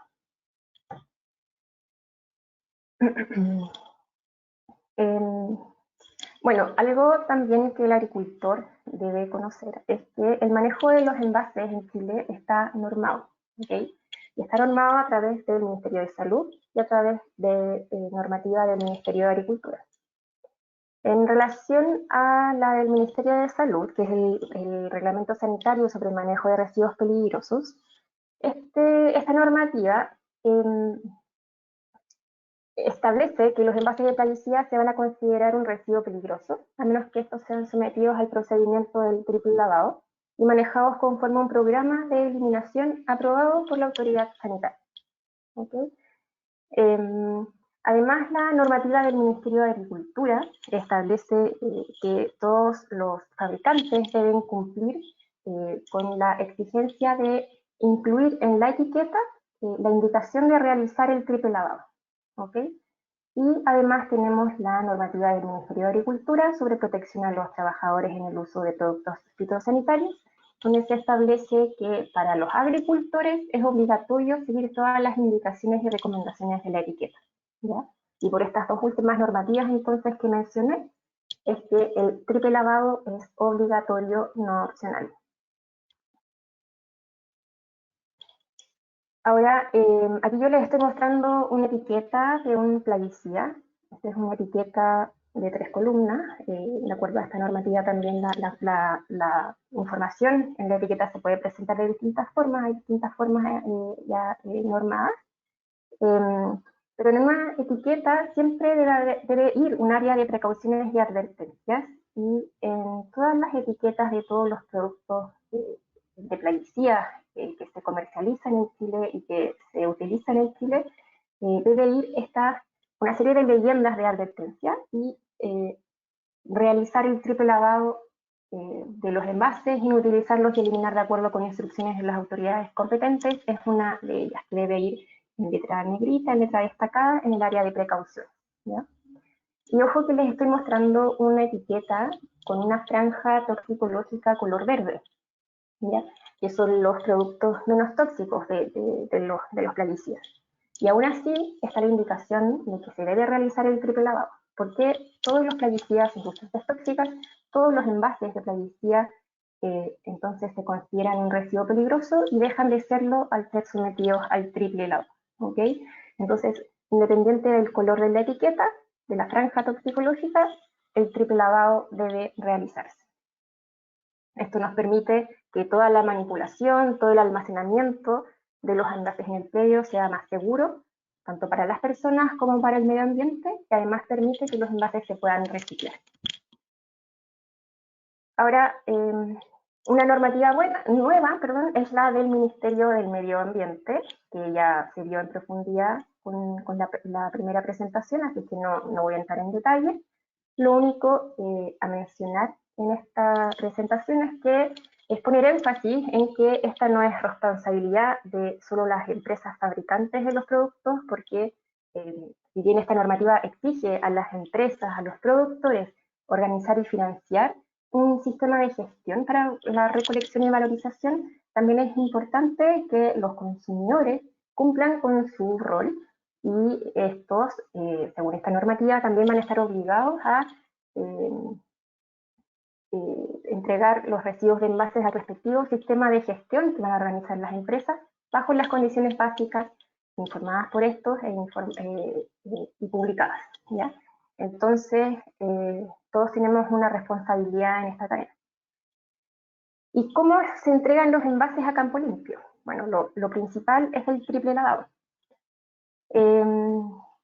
Bueno, algo también que el agricultor debe conocer es que el manejo de los envases en Chile está normado, ¿okay? Y está normado a través del Ministerio de Salud y a través de normativa del Ministerio de Agricultura. En relación a la del Ministerio de Salud, que es el Reglamento Sanitario sobre el Manejo de Residuos Peligrosos, esta normativa establece que los envases de plaguicida se van a considerar un residuo peligroso, a menos que estos sean sometidos al procedimiento del triple lavado y manejados conforme a un programa de eliminación aprobado por la autoridad sanitaria. ¿Okay? Además, la normativa del Ministerio de Agricultura establece que todos los fabricantes deben cumplir con la exigencia de incluir en la etiqueta la indicación de realizar el triple lavado. ¿Okay? Y además tenemos la normativa del Ministerio de Agricultura sobre protección a los trabajadores en el uso de productos fitosanitarios, donde se establece que para los agricultores es obligatorio seguir todas las indicaciones y recomendaciones de la etiqueta, ¿ya? Y por estas dos últimas normativas entonces que mencioné, es que el triple lavado es obligatorio, no opcional. Ahora, aquí yo les estoy mostrando una etiqueta de un plaguicida. Esta es una etiqueta de 3 columnas. De acuerdo a esta normativa también la información en la etiqueta se puede presentar de distintas formas. Hay distintas formas ya normadas. Pero en una etiqueta siempre debe ir un área de precauciones y advertencias. Y en todas las etiquetas de todos los productos de plaguicidas que se comercializan en Chile y que se utilizan en Chile, debe ir una serie de leyendas de advertencia y realizar el triple lavado de los envases, inutilizarlos y eliminar de acuerdo con instrucciones de las autoridades competentes es una de ellas, que debe ir en letra negrita, en letra destacada, en el área de precaución, ¿ya? Y ojo que les estoy mostrando una etiqueta con una franja toxicológica color verde, ¿ya? Que son los productos menos tóxicos de los plaguicidas. Y aún así está la indicación de que se debe realizar el triple lavado, porque todos los plaguicidas y sustancias tóxicas, todos los envases de plaguicidas, entonces se consideran un residuo peligroso y dejan de serlo al ser sometidos al triple lavado. ¿Ok? Entonces, independiente del color de la etiqueta, de la franja toxicológica, el triple lavado debe realizarse. Esto nos permite que toda la manipulación, todo el almacenamiento de los envases en el predio sea más seguro, tanto para las personas como para el medio ambiente, y además permite que los envases se puedan reciclar. Ahora, una normativa nueva es la del Ministerio del Medio Ambiente, que ya se vio en profundidad con la primera presentación, así que no voy a entrar en detalle. Lo único a mencionar en esta presentación es que es poner énfasis en que esta no es responsabilidad de solo las empresas fabricantes de los productos, porque si bien esta normativa exige a las empresas, a los productores, organizar y financiar un sistema de gestión para la recolección y valorización, también es importante que los consumidores cumplan con su rol y estos, según esta normativa, también van a estar obligados a entregar los residuos de envases al respectivo sistema de gestión que van a organizar las empresas bajo las condiciones básicas informadas por estos y publicadas, ¿ya? Entonces, todos tenemos una responsabilidad en esta tarea. ¿Y cómo se entregan los envases a campo limpio? Bueno, lo principal es el triple lavado.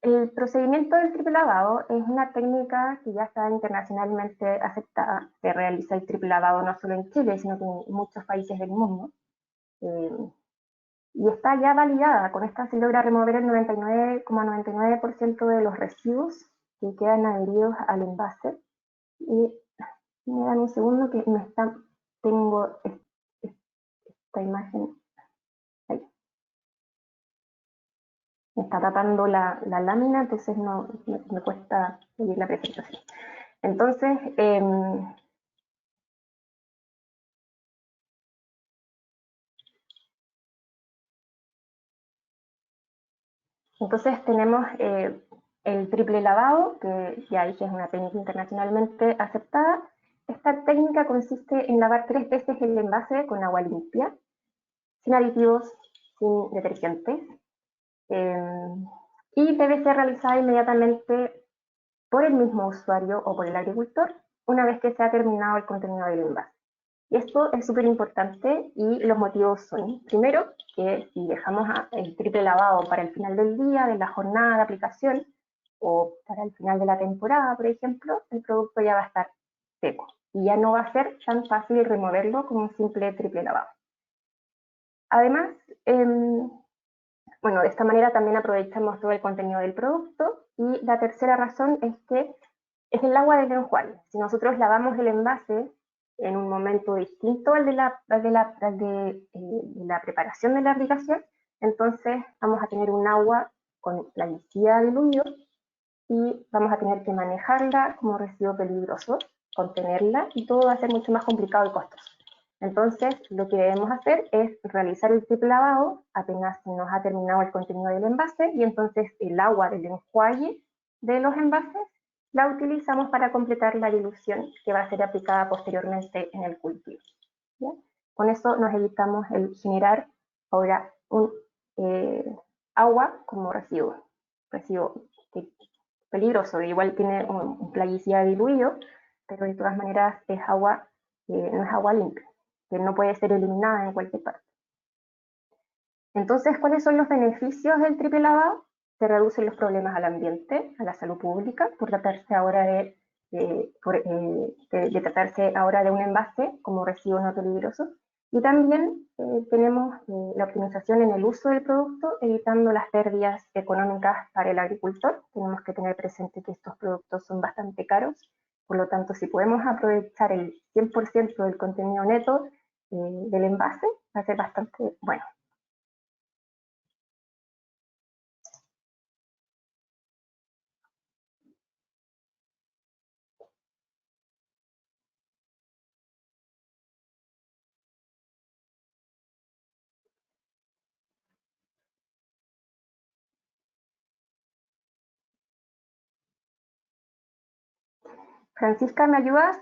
El procedimiento del triple lavado es una técnica que ya está internacionalmente aceptada. Se realiza el triple lavado no solo en Chile, sino que en muchos países del mundo. Y está ya validada. Con esta se logra remover el 99,99% de los residuos que quedan adheridos al envase. Y me dan un segundo que tengo esta imagen. Ahí. Me está tapando la lámina, entonces me cuesta seguir la presentación. Entonces, tenemos el triple lavado, que ya dije es una técnica internacionalmente aceptada. Esta técnica consiste en lavar 3 veces el envase con agua limpia, sin aditivos, sin detergentes, y debe ser realizada inmediatamente por el mismo usuario o por el agricultor una vez que se ha terminado el contenido del envase. Y esto es súper importante y los motivos son, primero, que si dejamos el triple lavado para el final del día, de la jornada de aplicación, o para el final de la temporada, por ejemplo, el producto ya va a estar seco y ya no va a ser tan fácil removerlo como un simple triple lavado. Además, bueno, de esta manera también aprovechamos todo el contenido del producto. Y la tercera razón es que es el agua del enjuague. Si nosotros lavamos el envase en un momento distinto al de la preparación de la aplicación, entonces vamos a tener un agua con plaguicida diluido y vamos a tener que manejarla como residuo peligroso, contenerla, y todo va a ser mucho más complicado y costoso. Entonces, lo que debemos hacer es realizar el triple lavado apenas se nos ha terminado el contenido del envase, y entonces el agua del enjuague de los envases la utilizamos para completar la dilución que va a ser aplicada posteriormente en el cultivo. ¿Ya? Con eso nos evitamos el generar ahora un agua como residuo peligroso. Igual tiene un plaguicida diluido, pero de todas maneras es agua, no es agua limpia, que no puede ser eliminada en cualquier parte. Entonces, ¿cuáles son los beneficios del triple lavado? Se reducen los problemas al ambiente, a la salud pública, por tratarse ahora de tratarse ahora de un envase como residuo no peligroso. Y también tenemos la optimización en el uso del producto, evitando las pérdidas económicas para el agricultor. Tenemos que tener presente que estos productos son bastante caros, por lo tanto, si podemos aprovechar el 100% del contenido neto del envase, va a ser bastante bueno. Francisca, ¿me ayudas?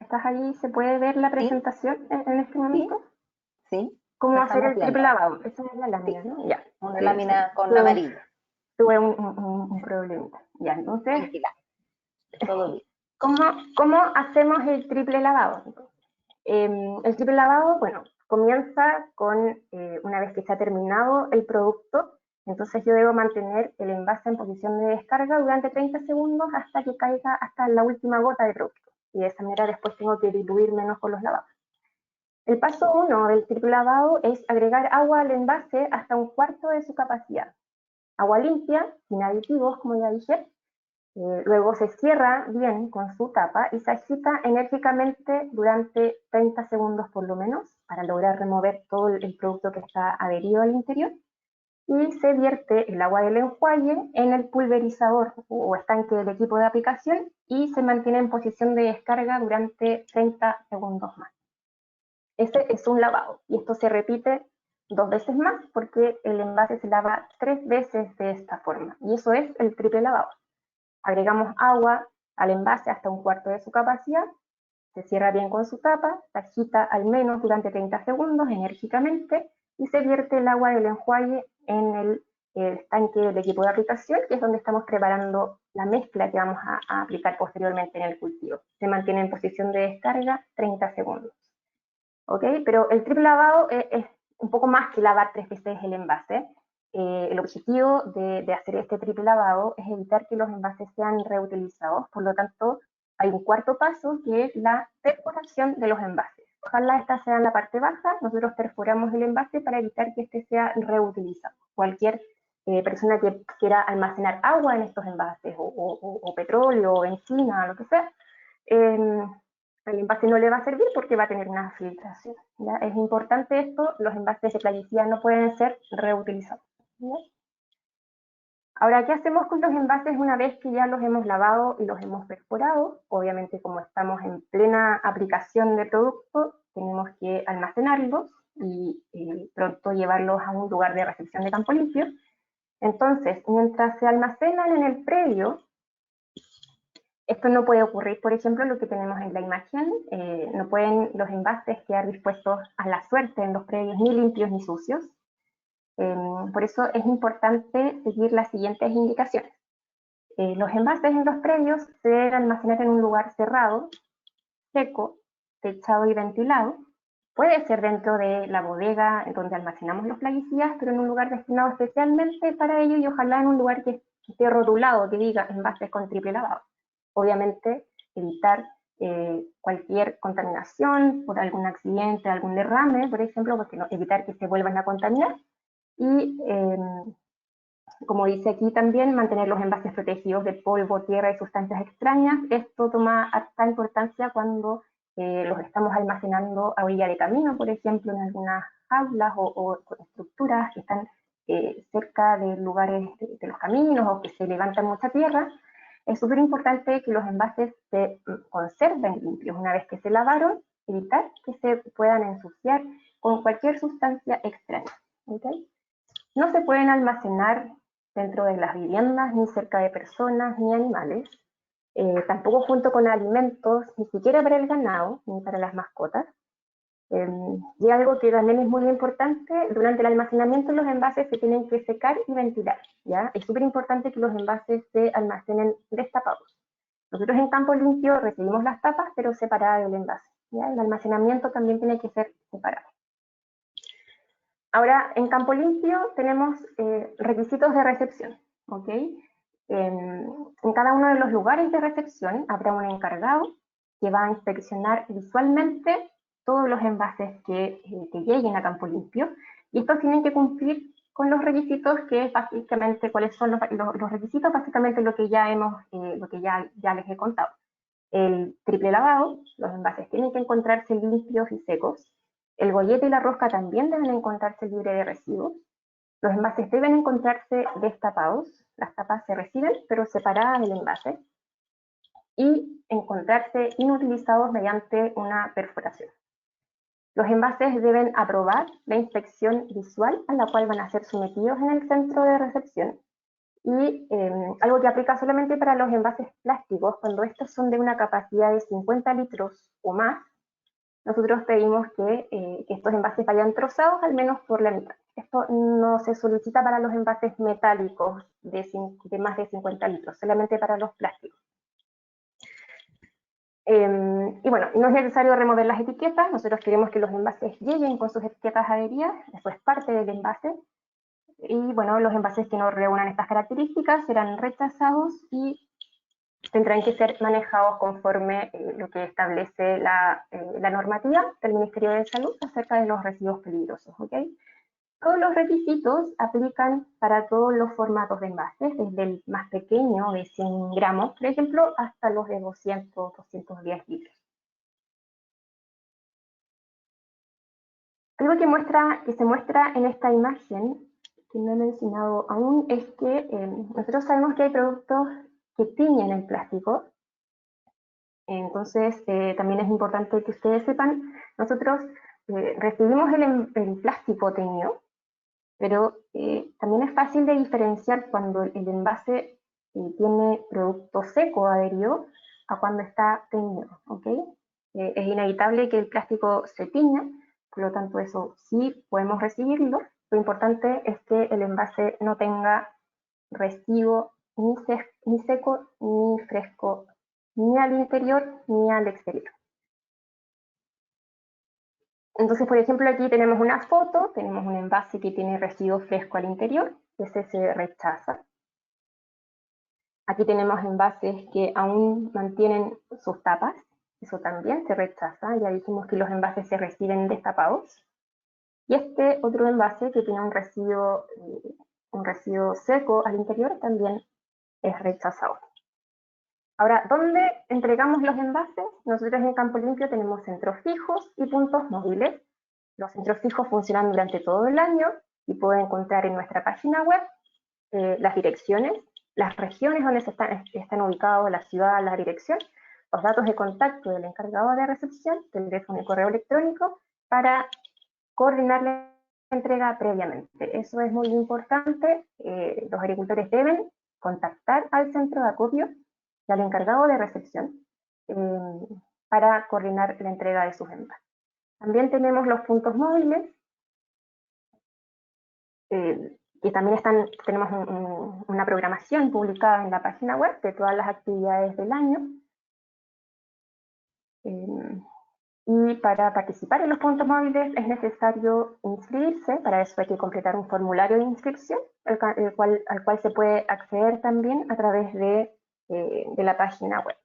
¿Estás ahí? ¿Se puede ver la presentación en este momento? Sí. ¿Cómo Lo hacer estamos el triple viendo. lavado? Esa es la lámina, Sí. ¿no? Ya. Una lámina con Tuve- amarillo. Tuve un problemita. Ya, entonces, Tranquila. Todo bien. ¿cómo hacemos el triple lavado? El triple lavado, bueno, comienza con, una vez que se ha terminado el producto, entonces yo debo mantener el envase en posición de descarga durante 30 segundos hasta que caiga hasta la última gota de producto. Y de esa manera después tengo que diluir menos con los lavados. El paso 1 del triple lavado es agregar agua al envase hasta un cuarto de su capacidad. Agua limpia, sin aditivos, como ya dije. Luego se cierra bien con su tapa y se agita enérgicamente durante 30 segundos por lo menos para lograr remover todo el producto que está adherido al interior. Y se vierte el agua del enjuague en el pulverizador o estanque del equipo de aplicación y se mantiene en posición de descarga durante 30 segundos más. Ese es un lavado y esto se repite 2 veces más porque el envase se lava 3 veces de esta forma y eso es el triple lavado. Agregamos agua al envase hasta un cuarto de su capacidad, se cierra bien con su tapa, se agita al menos durante 30 segundos enérgicamente y se vierte el agua del enjuague en el estanque del equipo de aplicación, que es donde estamos preparando la mezcla que vamos a aplicar posteriormente en el cultivo. Se mantiene en posición de descarga 30 segundos. ¿Ok? Pero el triple lavado es un poco más que lavar 3 veces el envase. El objetivo de hacer este triple lavado es evitar que los envases sean reutilizados, por lo tanto hay un cuarto paso que es la perforación de los envases. Ojalá esta sea en la parte baja, nosotros perforamos el envase para evitar que este sea reutilizado. Cualquier persona que quiera almacenar agua en estos envases, o petróleo, o encina, lo que sea, el envase no le va a servir porque va a tener una filtración. ¿Ya? Es importante esto, los envases de plaguicida no pueden ser reutilizados. ¿Ya? Ahora, ¿qué hacemos con los envases una vez que ya los hemos lavado y los hemos perforado? Obviamente, como estamos en plena aplicación de producto, tenemos que almacenarlos y pronto llevarlos a un lugar de recepción de campo limpio. Entonces, mientras se almacenan en el predio, esto no puede ocurrir, por ejemplo, lo que tenemos en la imagen. No pueden los envases quedar dispuestos a la suerte en los predios, ni limpios ni sucios. Por eso es importante seguir las siguientes indicaciones. Los envases en los predios se deben almacenar en un lugar cerrado, seco, techado y ventilado. Puede ser dentro de la bodega donde almacenamos los plaguicidas, pero en un lugar destinado especialmente para ello y ojalá en un lugar que esté rotulado, que diga envases con triple lavado. Obviamente, evitar cualquier contaminación por algún accidente, algún derrame, por ejemplo, porque evitar que se vuelvan a contaminar. Y, como dice aquí también, mantener los envases protegidos de polvo, tierra y sustancias extrañas. Esto toma alta importancia cuando los estamos almacenando a orilla de camino, por ejemplo, en algunas jaulas o estructuras que están cerca de lugares de los caminos o que se levantan mucha tierra. Es súper importante que los envases se conserven limpios una vez que se lavaron, evitar que se puedan ensuciar con cualquier sustancia extraña. ¿Okay? No se pueden almacenar dentro de las viviendas, ni cerca de personas, ni animales, tampoco junto con alimentos, ni siquiera para el ganado, ni para las mascotas. Y algo que también es muy importante, durante el almacenamiento los envases se tienen que secar y ventilar, ¿ya? Es súper importante que los envases se almacenen destapados. Nosotros en campo limpio recibimos las tapas, pero separadas del envase, ¿ya? El almacenamiento también tiene que ser separado. Ahora, en campo limpio tenemos requisitos de recepción, ¿ok? En cada uno de los lugares de recepción habrá un encargado que va a inspeccionar visualmente todos los envases que lleguen a campo limpio, y estos tienen que cumplir con los requisitos, que es básicamente, ¿cuáles son los requisitos? Básicamente lo que ya les he contado. El triple lavado, los envases tienen que encontrarse limpios y secos. El gollete y la rosca también deben encontrarse libres de residuos. Los envases deben encontrarse destapados. Las tapas se reciben, pero separadas del envase. Y encontrarse inutilizados mediante una perforación. Los envases deben aprobar la inspección visual a la cual van a ser sometidos en el centro de recepción. Y algo que aplica solamente para los envases plásticos, cuando estos son de una capacidad de 50 litros o más, nosotros pedimos que estos envases vayan trozados al menos por la mitad. Esto no se solicita para los envases metálicos de más de 50 litros, solamente para los plásticos. Y bueno, no es necesario remover las etiquetas, nosotros queremos que los envases lleguen con sus etiquetas adheridas, eso es parte del envase. Y bueno, los envases que no reúnan estas características serán rechazados y tendrán que ser manejados conforme lo que establece la normativa del Ministerio de Salud acerca de los residuos peligrosos, ¿ok? Todos los requisitos aplican para todos los formatos de envases, desde el más pequeño de 100 gramos, por ejemplo, hasta los de 200, 210 litros. Algo que se muestra en esta imagen, que no he mencionado aún, es que nosotros sabemos que hay productos que tiñen el plástico. Entonces, también es importante que ustedes sepan, nosotros recibimos el plástico teñido, pero también es fácil de diferenciar cuando el envase tiene producto seco adherido a cuando está teñido, ¿ok? Es inevitable que el plástico se tiña, por lo tanto eso sí podemos recibirlo. Lo importante es que el envase no tenga residuo ni seco ni fresco, ni al interior ni al exterior. Entonces, por ejemplo, aquí tenemos una foto, tenemos un envase que tiene residuo fresco al interior, ese se rechaza. Aquí tenemos envases que aún mantienen sus tapas, eso también se rechaza, ya dijimos que los envases se reciben destapados. Y este otro envase que tiene un residuo seco al interior también es rechazado. Ahora, ¿dónde entregamos los envases? Nosotros en Campo Limpio tenemos centros fijos y puntos móviles. Los centros fijos funcionan durante todo el año y pueden encontrar en nuestra página web las direcciones, las regiones donde están ubicados, la ciudad, la dirección, los datos de contacto del encargado de recepción, teléfono y correo electrónico, para coordinar la entrega previamente. Eso es muy importante. Los agricultores deben contactar al centro de acopio y al encargado de recepción para coordinar la entrega de sus envases. También tenemos los puntos móviles, que también tenemos una programación publicada en la página web de todas las actividades del año. Y para participar en los puntos móviles es necesario inscribirse, para eso hay que completar un formulario de inscripción, al cual se puede acceder también a través de la página web.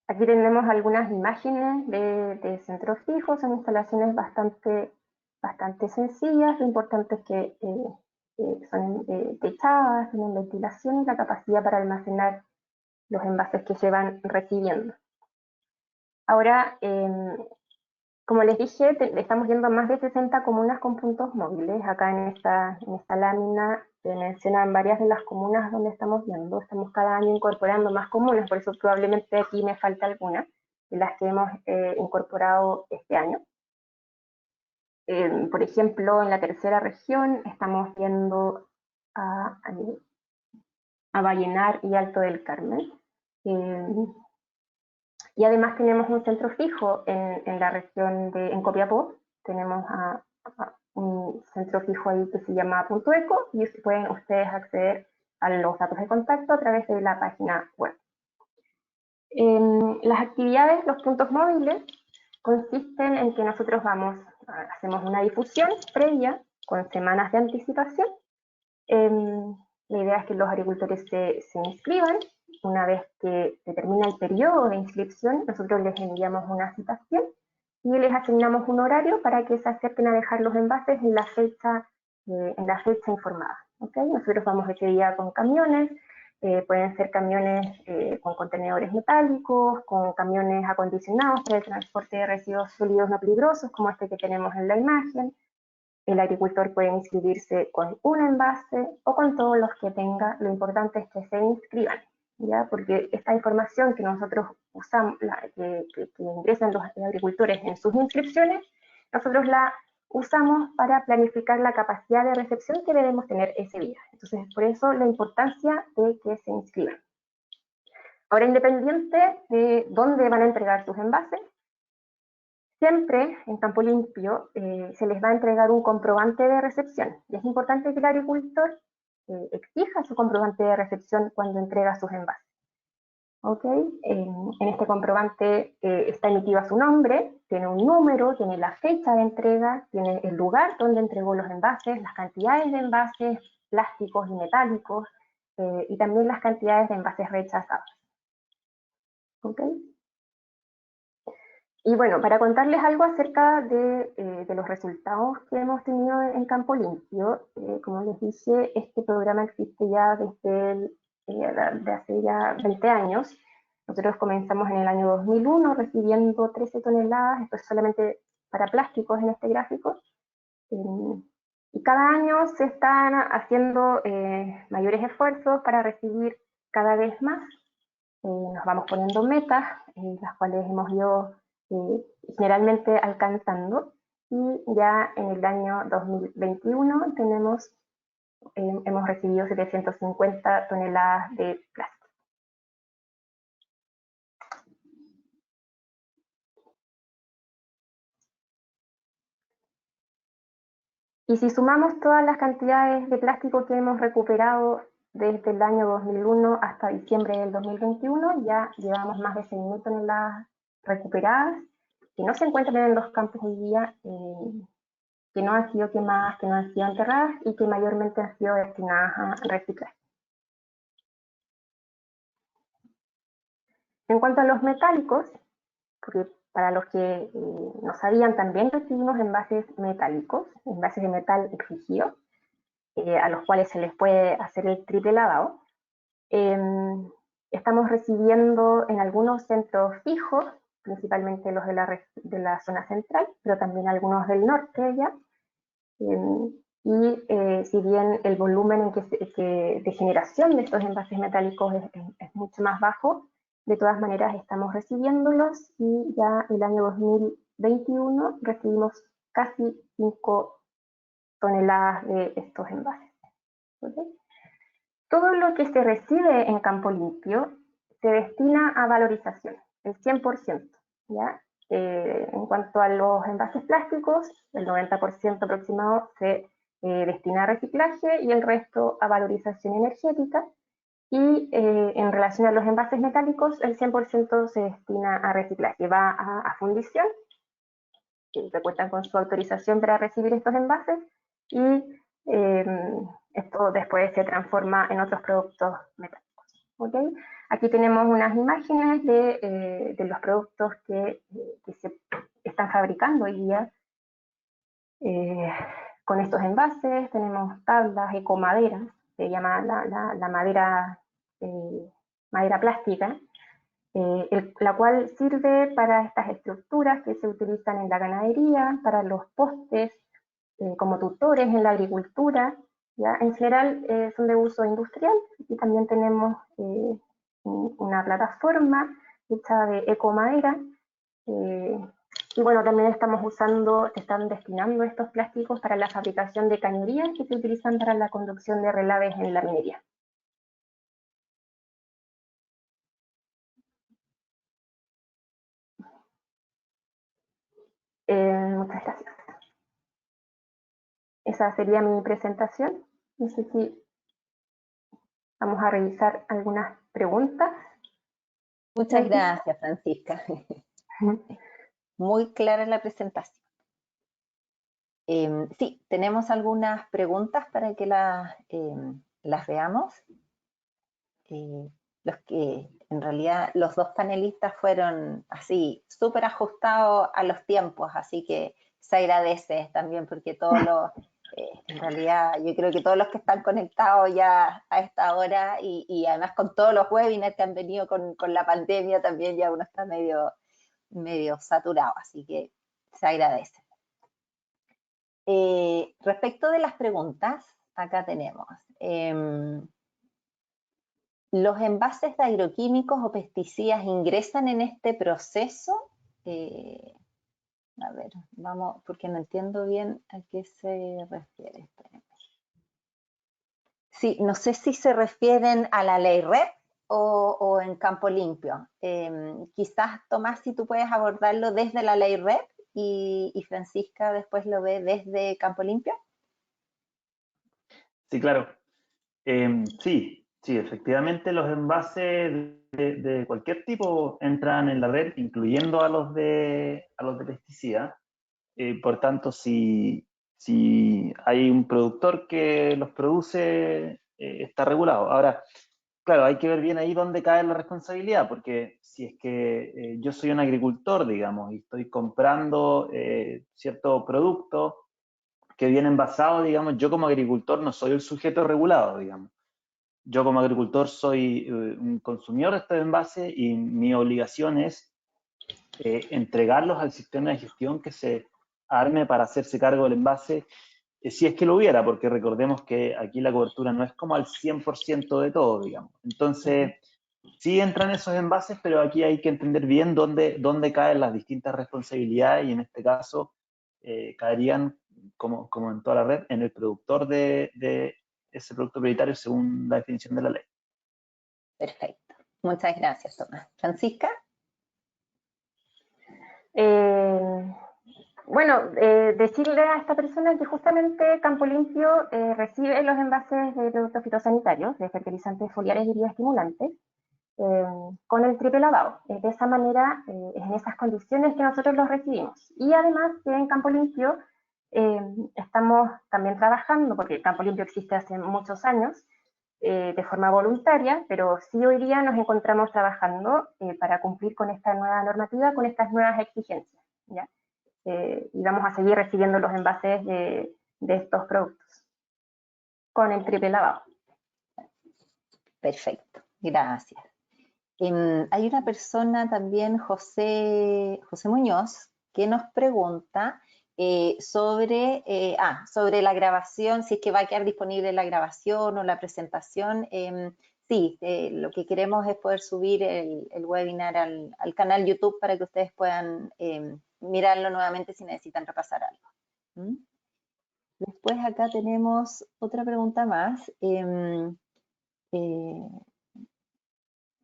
Aquí tenemos algunas imágenes de centros fijos, son instalaciones bastante sencillas, lo importante es que son techadas, tienen ventilación y la capacidad para almacenar los envases que se van recibiendo. Ahora, como les dije, estamos viendo más de 60 comunas con puntos móviles. Acá en esta lámina se mencionan varias de las comunas donde estamos viendo. Estamos cada año incorporando más comunas, por eso probablemente aquí me falta alguna de las que hemos incorporado este año. Por ejemplo, en la tercera región estamos viendo a Vallenar y Alto del Carmen. Y además tenemos un centro fijo en la región en Copiapó. Tenemos un centro fijo ahí que se llama Punto Eco y pueden ustedes acceder a los datos de contacto a través de la página web. Las actividades, los puntos móviles, consisten en que nosotros hacemos una difusión previa con semanas de anticipación. La idea es que los agricultores se inscriban. Una vez que se termina el periodo de inscripción, nosotros les enviamos una citación y les asignamos un horario para que se acerquen a dejar los envases en la fecha informada. ¿Okay? Nosotros vamos ese día con camiones, pueden ser camiones con contenedores metálicos, con camiones acondicionados para el transporte de residuos sólidos no peligrosos, como este que tenemos en la imagen. El agricultor puede inscribirse con un envase o con todos los que tenga. Lo importante es que se inscriban, ¿ya? Porque esta información que nosotros usamos, que ingresan los agricultores en sus inscripciones, nosotros la usamos para planificar la capacidad de recepción que debemos tener ese día. Entonces, por eso la importancia de que se inscriban. Ahora, independiente de dónde van a entregar sus envases, siempre en Campo Limpio se les va a entregar un comprobante de recepción. Y es importante que el agricultor exija su comprobante de recepción cuando entrega sus envases. ¿Okay? En este comprobante está emitido a su nombre, tiene un número, tiene la fecha de entrega, tiene el lugar donde entregó los envases, las cantidades de envases plásticos y metálicos, y también las cantidades de envases rechazados. ¿Okay? Y bueno, para contarles algo acerca de los resultados que hemos tenido en Campo Limpio, como les dije, este programa existe ya desde de hace ya 20 años. Nosotros comenzamos en el año 2001 recibiendo 13 toneladas, esto es solamente para plásticos en este gráfico. Y cada año se están haciendo mayores esfuerzos para recibir cada vez más. Nos vamos poniendo metas, las cuales hemos ido generalmente alcanzando, y ya en el año 2021 hemos recibido 750 toneladas de plástico. Y si sumamos todas las cantidades de plástico que hemos recuperado desde el año 2001 hasta diciembre del 2021, ya llevamos más de 6.000 toneladas recuperadas, que no se encuentran en los campos hoy día, que no han sido quemadas, que no han sido enterradas y que mayormente han sido destinadas a reciclaje. En cuanto a los metálicos, porque para los que no sabían, también recibimos envases metálicos, envases de metal exigido, a los cuales se les puede hacer el triple lavado. Estamos recibiendo en algunos centros fijos, principalmente los de la zona central, pero también algunos del norte ya. Si bien el volumen de generación de estos envases metálicos es mucho más bajo, de todas maneras estamos recibiéndolos, y ya el año 2021 recibimos casi 5 toneladas de estos envases. ¿Okay? Todo lo que se recibe en Campo Limpio se destina a valorización, el 100%, ¿ya? En cuanto a los envases plásticos, el 90% aproximado se destina a reciclaje y el resto a valorización energética. Y en relación a los envases metálicos, el 100% se destina a reciclaje, va a fundición, que cuentan con su autorización para recibir estos envases, y esto después se transforma en otros productos metálicos. ¿Okay? Aquí tenemos unas imágenes de los productos que se están fabricando hoy día con estos envases. Tenemos tablas ecomaderas, se llama la madera, madera plástica, la cual sirve para estas estructuras que se utilizan en la ganadería, para los postes, como tutores en la agricultura, ¿ya? En general son de uso industrial, y también tenemos una plataforma hecha de ecomadera, y bueno, también se están destinando estos plásticos para la fabricación de cañerías que se utilizan para la conducción de relaves en la minería. Muchas gracias. Esa sería mi presentación. No sé si vamos a revisar algunas preguntas. Muchas gracias, Francisca. Muy clara la presentación. Sí, tenemos algunas preguntas para que las veamos. Los que en realidad los dos panelistas fueron así súper ajustados a los tiempos, así que se agradece también, porque todos los, en realidad yo creo que todos los que están conectados ya a esta hora, y además con todos los webinars que han venido con la pandemia, también ya uno está medio saturado, así que se agradece. Respecto de las preguntas, acá tenemos ¿los envases de agroquímicos o pesticidas ingresan en este proceso? A ver, vamos, porque no entiendo bien a qué se refiere. Espérenme. Sí, no sé si se refieren a la ley REP o en campo limpio. Quizás, Tomás, si tú puedes abordarlo desde la ley REP y Francisca después lo ve desde campo limpio. Sí, claro. Sí, efectivamente los envases de cualquier tipo entran en la red, incluyendo a los de pesticida. Por tanto, si hay un productor que los produce, está regulado. Ahora, claro, hay que ver bien ahí dónde cae la responsabilidad, porque si es que yo soy un agricultor, digamos, y estoy comprando cierto producto que viene envasado, digamos, yo como agricultor no soy el sujeto regulado, digamos. Yo como agricultor soy un consumidor de estos envases y mi obligación es entregarlos al sistema de gestión que se arme para hacerse cargo del envase, si es que lo hubiera, porque recordemos que aquí la cobertura no es como al 100% de todo, digamos. Entonces, sí entran esos envases, pero aquí hay que entender bien dónde caen las distintas responsabilidades y en este caso caerían, como en toda la red, en el productor de ese producto prioritario según la definición de la ley. Perfecto. Muchas gracias, Tomás. Francisca. Bueno, decirle a esta persona que justamente Campo Limpio recibe los envases de productos fitosanitarios, de fertilizantes foliares y bioestimulantes, con el triple lavado. De esa manera, es en esas condiciones que nosotros los recibimos. Y además que en Campo Limpio estamos también trabajando, porque Campo Limpio existe hace muchos años, de forma voluntaria, pero sí hoy día nos encontramos trabajando para cumplir con esta nueva normativa, con estas nuevas exigencias, ¿ya? Y vamos a seguir recibiendo los envases de estos productos con el triple lavado. Perfecto, gracias. Hay una persona también, José Muñoz, que nos pregunta sobre la grabación, si es que va a quedar disponible la grabación o la presentación. Sí, lo que queremos es poder subir el webinar al canal YouTube para que ustedes puedan mirarlo nuevamente si necesitan repasar algo. Después acá tenemos otra pregunta más.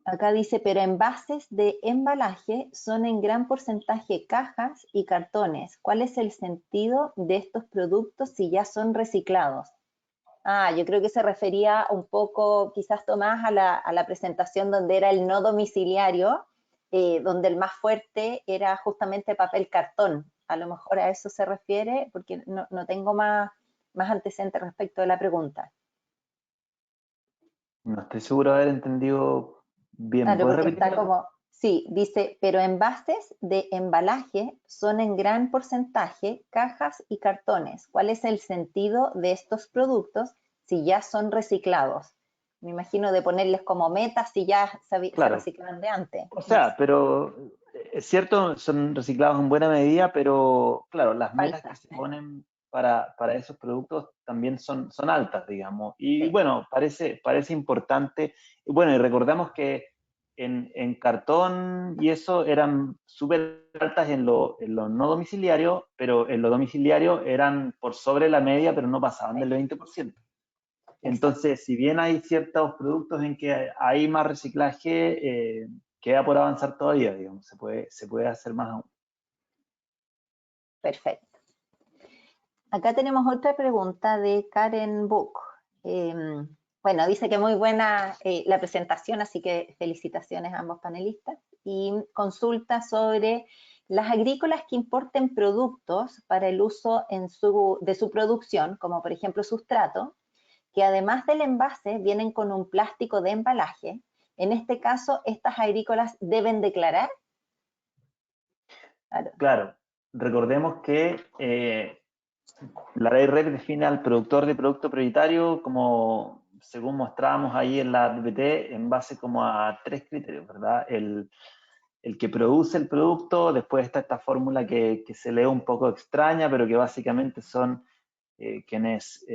Acá dice, pero envases de embalaje son en gran porcentaje cajas y cartones. ¿Cuál es el sentido de estos productos si ya son reciclados? Yo creo que se refería un poco, quizás Tomás, a la presentación donde era el no domiciliario, donde el más fuerte era justamente papel cartón. A lo mejor a eso se refiere, porque no tengo más antecedentes respecto de la pregunta. No estoy seguro de haber entendido bien. Claro, ¿Puedes porque repetir? está como, sí, dice, pero envases de embalaje son en gran porcentaje cajas y cartones. ¿Cuál es el sentido de estos productos si ya son reciclados? Me imagino de ponerles como metas si ya se Claro. reciclaban de antes. O sea, pero es cierto, son reciclados en buena medida, pero claro, las metas que se ponen para esos productos también son altas, digamos. Y Sí. bueno, parece importante. Bueno, y recordamos que en cartón y eso eran súper altas en lo no domiciliario, pero en lo domiciliario eran por sobre la media, pero no pasaban del 20%. Entonces, si bien hay ciertos productos en que hay más reciclaje, queda por avanzar todavía, digamos, se puede hacer más aún. Perfecto. Acá tenemos otra pregunta de Karen Book. Bueno, dice que muy buena la presentación, así que felicitaciones a ambos panelistas. Y consulta sobre las agrícolas que importen productos para el uso de su producción, como por ejemplo sustrato, que además del envase vienen con un plástico de embalaje. En este caso, ¿estas agrícolas deben declarar? Claro, recordemos que la ley REP define al productor de producto prioritario como, según mostrábamos ahí en la PPT, en base como a 3 criterios, ¿verdad? El que produce el producto, después está esta fórmula que se lee un poco extraña, pero que básicamente son quienes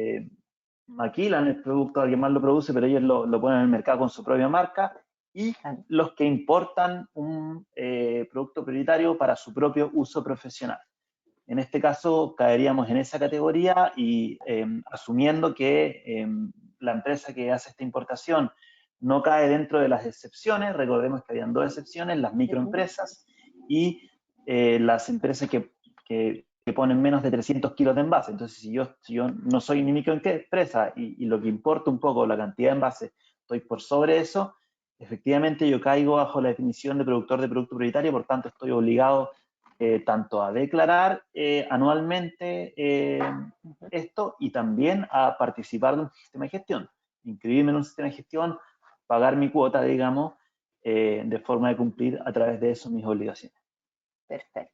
maquilan el producto, alguien más lo produce, pero ellos lo ponen en el mercado con su propia marca, y los que importan un producto prioritario para su propio uso profesional. En este caso caeríamos en esa categoría y asumiendo que la empresa que hace esta importación no cae dentro de las excepciones, recordemos que habían dos excepciones, las microempresas y las empresas que ponen menos de 300 kilos de envase. Entonces, si yo no soy ni microempresa y lo que importa un poco, la cantidad de envases, estoy por sobre eso, efectivamente yo caigo bajo la definición de productor de producto prioritario, por tanto estoy obligado tanto a declarar anualmente esto y también a participar de un sistema de gestión, inscribirme en un sistema de gestión, pagar mi cuota, digamos, de forma de cumplir a través de eso mis obligaciones. Perfecto.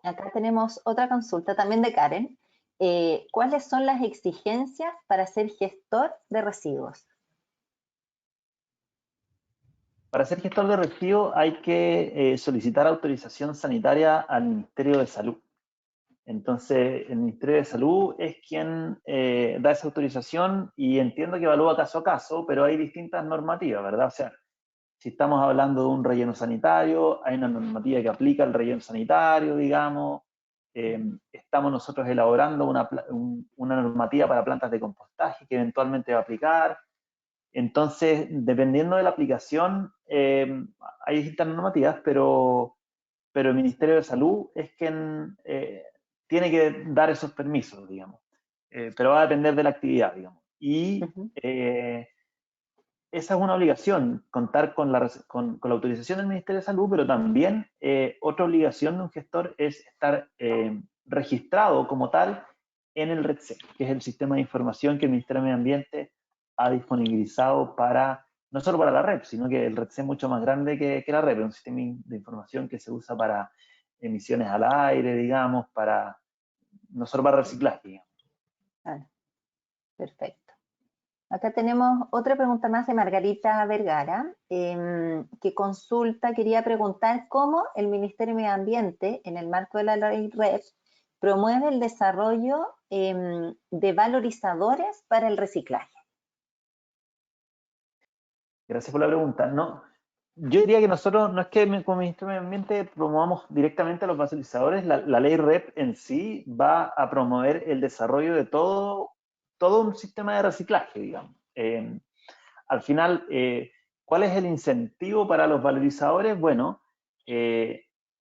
Acá tenemos otra consulta también de Karen. ¿Cuáles son las exigencias para ser gestor de residuos? Para ser gestor de residuos hay que solicitar autorización sanitaria al Ministerio de Salud. Entonces, el Ministerio de Salud es quien da esa autorización y entiendo que evalúa caso a caso, pero hay distintas normativas, ¿verdad? O sea, si estamos hablando de un relleno sanitario, hay una normativa que aplica al relleno sanitario, digamos. Estamos nosotros elaborando una normativa para plantas de compostaje que eventualmente va a aplicar. Entonces, dependiendo de la aplicación, hay distintas normativas, pero el Ministerio de Salud es quien tiene que dar esos permisos, digamos. Pero va a depender de la actividad, digamos. Y esa es una obligación, contar con la autorización del Ministerio de Salud, pero también otra obligación de un gestor es estar registrado como tal en el REDSEM, que es el sistema de información que el Ministerio de Medio Ambiente ha disponibilizado para, no solo para la REP, sino que el REDSEM es mucho más grande que la REP, es un sistema de información que se usa para emisiones al aire, digamos, no solo para reciclaje, digamos. Ah, perfecto. Acá tenemos otra pregunta más de Margarita Vergara, que quería preguntar cómo el Ministerio de Medio Ambiente, en el marco de la ley REP, promueve el desarrollo de valorizadores para el reciclaje. Gracias por la pregunta. No, yo diría que nosotros, no es que como Ministerio de Medio Ambiente promovamos directamente a los valorizadores, la ley REP en sí va a promover el desarrollo de todo un sistema de reciclaje, digamos. Al final, ¿cuál es el incentivo para los valorizadores? Bueno,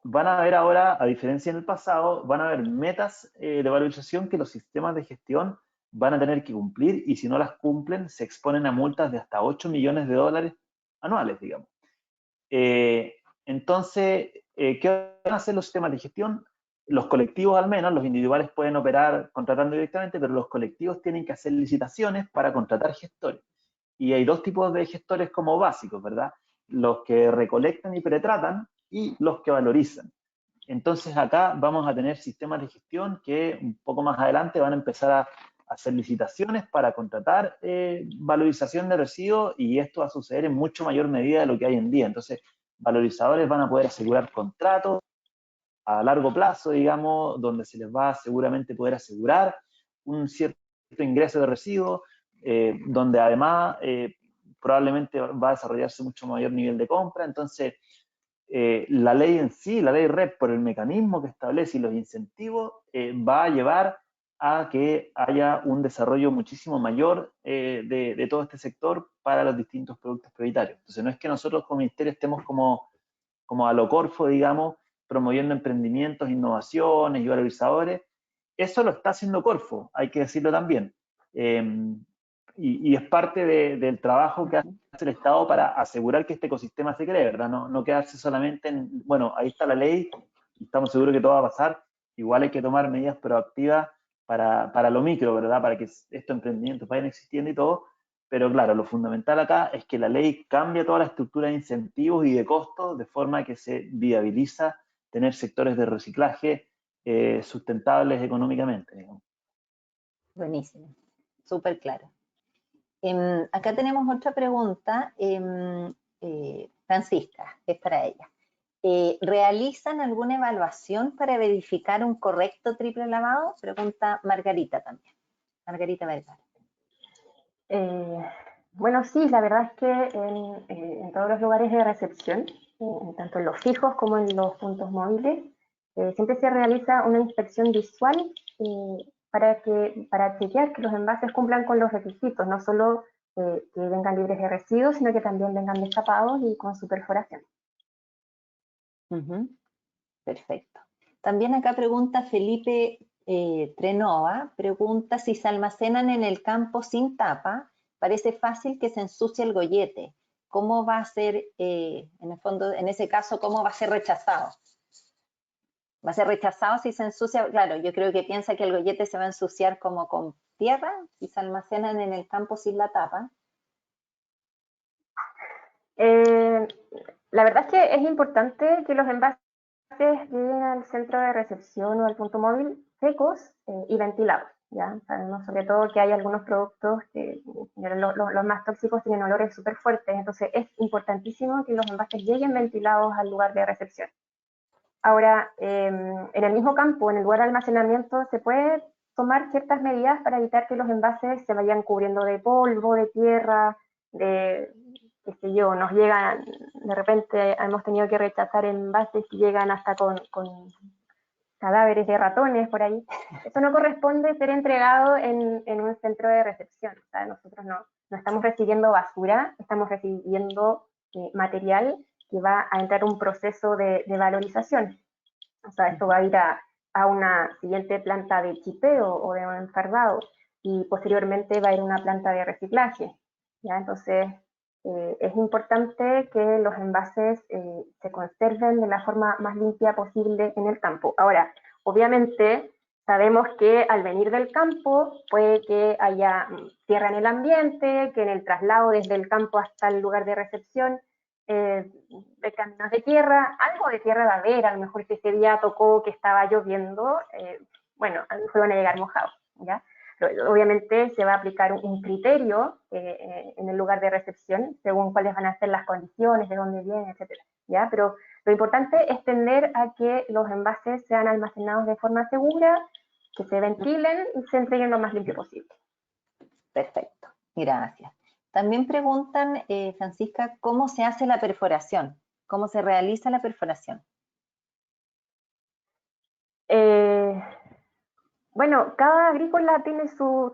van a haber ahora, a diferencia en el pasado, van a haber metas de valorización que los sistemas de gestión van a tener que cumplir y si no las cumplen se exponen a multas de hasta 8 millones de dólares anuales, digamos. Entonces, ¿qué van a hacer los sistemas de gestión? Los colectivos al menos, los individuales pueden operar contratando directamente, pero los colectivos tienen que hacer licitaciones para contratar gestores. Y hay dos tipos de gestores como básicos, ¿verdad? Los que recolectan y pretratan y los que valorizan. Entonces acá vamos a tener sistemas de gestión que un poco más adelante van a empezar a hacer licitaciones para contratar valorización de residuos y esto va a suceder en mucho mayor medida de lo que hay en día. Entonces, valorizadores van a poder asegurar contratos a largo plazo, digamos, donde se les va a seguramente poder asegurar un cierto ingreso de residuos, donde además probablemente va a desarrollarse mucho mayor nivel de compra. Entonces, la ley en sí, la ley REP, por el mecanismo que establece y los incentivos, va a llevar a que haya un desarrollo muchísimo mayor de todo este sector para los distintos productos prioritarios. Entonces, no es que nosotros como ministerio estemos como a lo Corfo, digamos, promoviendo emprendimientos, innovaciones y valorizadores. Eso lo está haciendo Corfo, hay que decirlo también. Y es parte del trabajo que hace el Estado para asegurar que este ecosistema se cree, ¿verdad? No quedarse solamente en, bueno, ahí está la ley, y estamos seguros que todo va a pasar. Igual hay que tomar medidas proactivas para lo micro, ¿verdad? Para que estos emprendimientos vayan existiendo y todo. Pero claro, lo fundamental acá es que la ley cambia toda la estructura de incentivos y de costos de forma que se viabiliza tener sectores de reciclaje sustentables económicamente, digamos. Buenísimo, súper claro. Acá tenemos otra pregunta, Francisca, es para ella. ¿Realizan alguna evaluación para verificar un correcto triple lavado? Pregunta Margarita también. Margarita Vergara. Bueno, sí, la verdad es que en todos los lugares de recepción, tanto en los fijos como en los puntos móviles, siempre se realiza una inspección visual para chequear que los envases cumplan con los requisitos, no solo que vengan libres de residuos, sino que también vengan destapados y con su perforación. Perfecto. También acá pregunta Felipe Trenova, pregunta si se almacenan en el campo sin tapa, parece fácil que se ensucie el gollete. ¿Cómo va a ser, en el fondo, en ese caso, cómo va a ser rechazado? ¿Va a ser rechazado si se ensucia? Claro, yo creo que piensa que el gollete se va a ensuciar como con tierra si se almacenan en el campo sin la tapa. La verdad es que es importante que los envases lleguen al centro de recepción o al punto móvil secos y ventilados. ¿Ya? Sabemos sobre todo que hay algunos productos que los más tóxicos tienen olores súper fuertes, entonces es importantísimo que los envases lleguen ventilados al lugar de recepción. Ahora, en el mismo campo, en el lugar de almacenamiento, se puede tomar ciertas medidas para evitar que los envases se vayan cubriendo de polvo, de tierra, de, qué sé yo, nos llegan, de repente hemos tenido que rechazar envases que llegan hasta con cadáveres de ratones por ahí. Eso no corresponde ser entregado en un centro de recepción. O sea, nosotros no estamos recibiendo basura, estamos recibiendo material que va a entrar un proceso de valorización. O sea, esto va a ir a una siguiente planta de chipeo o de enfardado y posteriormente va a ir a una planta de reciclaje. ¿Ya? Entonces, es importante que los envases se conserven de la forma más limpia posible en el campo. Ahora, obviamente, sabemos que al venir del campo puede que haya tierra en el ambiente, que en el traslado desde el campo hasta el lugar de recepción de caminos de tierra, algo de tierra va a haber, a lo mejor si ese día tocó que estaba lloviendo, bueno, a lo mejor van a llegar mojados, ¿ya? Pero obviamente se va a aplicar un criterio en el lugar de recepción, según cuáles van a ser las condiciones, de dónde vienen, etcétera, ¿ya? Pero lo importante es tender a que los envases sean almacenados de forma segura, que se ventilen y se entreguen lo más limpio posible. Perfecto, gracias. También preguntan, Francisca, ¿cómo se hace la perforación? ¿Cómo se realiza la perforación? Bueno, cada agrícola tiene su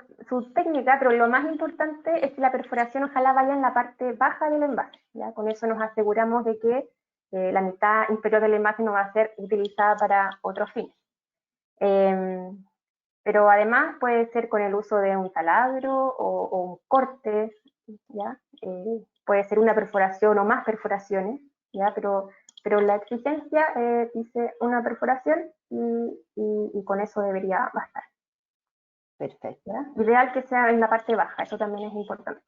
técnica, pero lo más importante es que la perforación ojalá vaya en la parte baja del envase. ¿Ya? Con eso nos aseguramos de que la mitad inferior del envase no va a ser utilizada para otros fines. Pero además puede ser con el uso de un taladro o un corte, ¿ya? Puede ser una perforación o más perforaciones, ¿ya? Pero la exigencia dice una perforación y con eso debería bastar. Perfecto. ¿Ya? Ideal que sea en la parte baja, eso también es importante.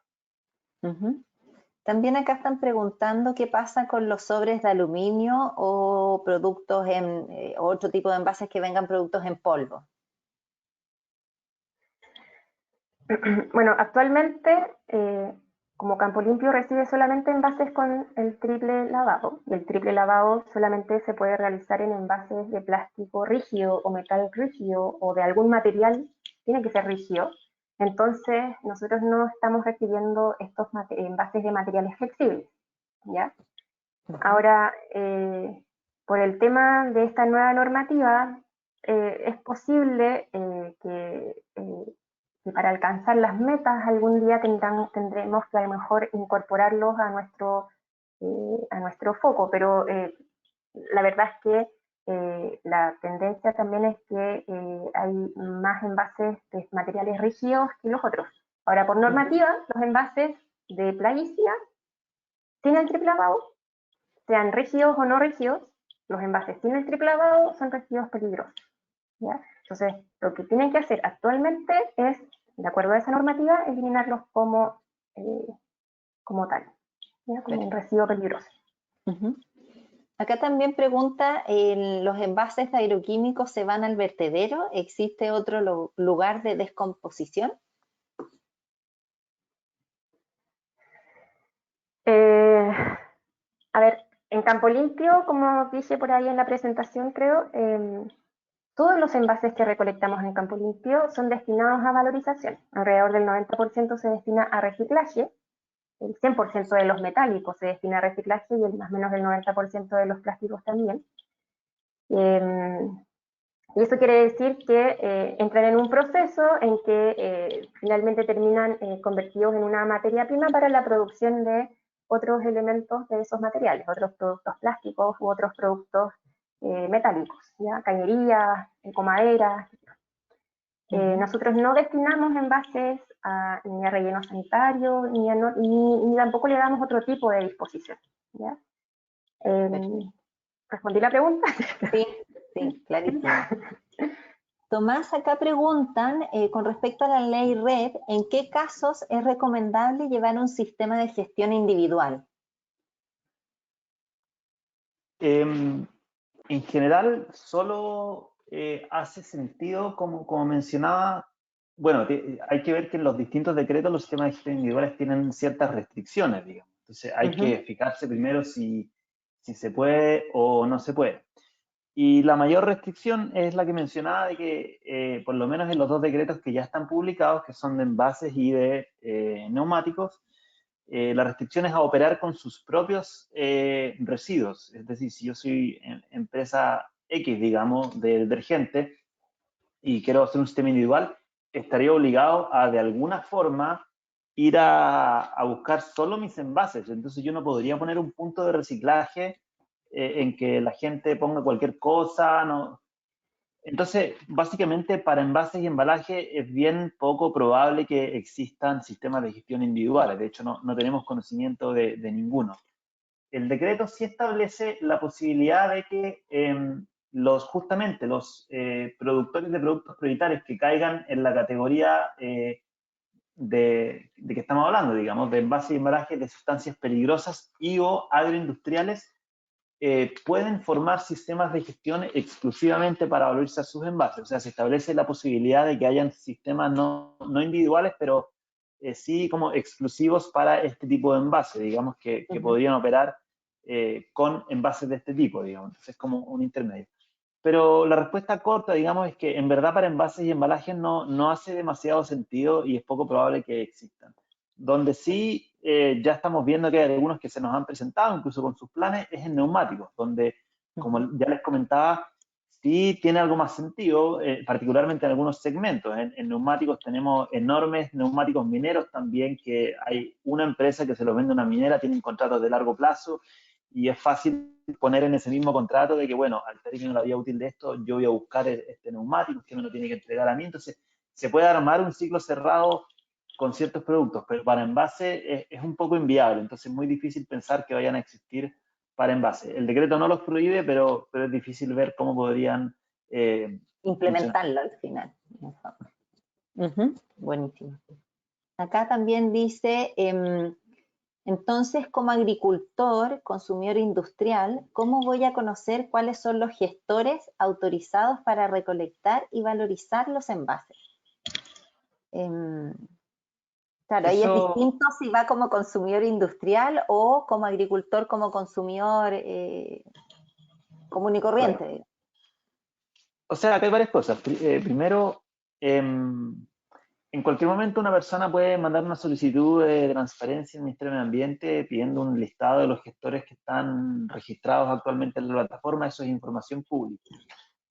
También acá están preguntando qué pasa con los sobres de aluminio o productos en otro tipo de envases que vengan productos en polvo. Bueno, actualmente como Campo Limpio recibe solamente envases con el triple lavado, y el triple lavado solamente se puede realizar en envases de plástico rígido o metal rígido o de algún material, tiene que ser rígido. Entonces, nosotros no estamos recibiendo estos envases de materiales flexibles, ¿ya? Ahora, por el tema de esta nueva normativa, es posible que para alcanzar las metas algún día tendremos que a lo mejor incorporarlos a nuestro foco, pero la verdad es que la tendencia también es que hay más envases de materiales rígidos que los otros. Ahora, por normativa, los envases de plaguicida sin el triple lavado, sean rígidos o no rígidos, los envases sin el triple lavado son residuos peligrosos. ¿Ya? Entonces, lo que tienen que hacer actualmente es, de acuerdo a esa normativa, eliminarlos como tal, ¿ya? Como un residuo peligroso. Acá también pregunta, ¿los envases de agroquímicos se van al vertedero? ¿Existe otro lugar de descomposición? A ver, en Campo Limpio, como dije por ahí en la presentación, creo, todos los envases que recolectamos en Campo Limpio son destinados a valorización. Alrededor del 90% se destina a reciclaje, el 100% de los metálicos se destina a reciclaje y el más o menos el 90% de los plásticos también. Y eso quiere decir que entran en un proceso en que finalmente terminan convertidos en una materia prima para la producción de otros elementos de esos materiales, otros productos plásticos u otros productos metálicos, ¿ya? Cañerías, ecomadera. Nosotros no destinamos envases ni a relleno sanitario, ni tampoco le damos otro tipo de disposición, ¿ya? ¿Respondí la pregunta? Sí, clarísimo. Tomás, acá preguntan, con respecto a la ley RED, ¿en qué casos es recomendable llevar un sistema de gestión individual? En general, solo hace sentido, como mencionaba, bueno, hay que ver que en los distintos decretos los sistemas de gestión individuales tienen ciertas restricciones, digamos. Entonces hay que fijarse primero si se puede o no se puede. Y la mayor restricción es la que mencionaba de que, por lo menos en los dos decretos que ya están publicados, que son de envases y de neumáticos, la restricción es a operar con sus propios residuos. Es decir, si yo soy empresa X, digamos, de detergente y quiero hacer un sistema individual, estaría obligado a, de alguna forma, ir a buscar solo mis envases. Entonces yo no podría poner un punto de reciclaje en que la gente ponga cualquier cosa, no. Entonces, básicamente para envases y embalaje es bien poco probable que existan sistemas de gestión individuales. De hecho, no tenemos conocimiento de ninguno. El decreto sí establece la posibilidad de que justamente los productores de productos prioritarios que caigan en la categoría de que estamos hablando, digamos, de envases y embalajes de sustancias peligrosas y o agroindustriales, pueden formar sistemas de gestión exclusivamente para valorizar sus envases. O sea, se establece la posibilidad de que hayan sistemas no individuales, pero sí como exclusivos para este tipo de envases, digamos, que podrían operar con envases de este tipo, digamos. Entonces es como un intermedio. Pero la respuesta corta, digamos, es que en verdad para envases y embalajes no hace demasiado sentido y es poco probable que existan. Donde sí ya estamos viendo que hay algunos que se nos han presentado, incluso con sus planes, es en neumáticos, donde, como ya les comentaba, sí tiene algo más sentido, particularmente en algunos segmentos. En neumáticos tenemos enormes neumáticos mineros también, que hay una empresa que se los vende a una minera, tienen contratos de largo plazo, y es fácil poner en ese mismo contrato de que, bueno, al término de la vida útil de esto, yo voy a buscar este neumático, usted me lo tiene que entregar a mí. Entonces, se puede armar un ciclo cerrado con ciertos productos, pero para envase es un poco inviable. Entonces, es muy difícil pensar que vayan a existir para envase. El decreto no los prohíbe, pero es difícil ver cómo podrían implementarlo al final. Buenísimo. Acá también dice, entonces, como agricultor, consumidor industrial, ¿cómo voy a conocer cuáles son los gestores autorizados para recolectar y valorizar los envases? Claro, ahí es distinto si va como consumidor industrial o como agricultor, como consumidor común y corriente. Claro. O sea, acá hay varias cosas. Primero, en cualquier momento una persona puede mandar una solicitud de transparencia al Ministerio de Medio Ambiente pidiendo un listado de los gestores que están registrados actualmente en la plataforma. Eso es información pública.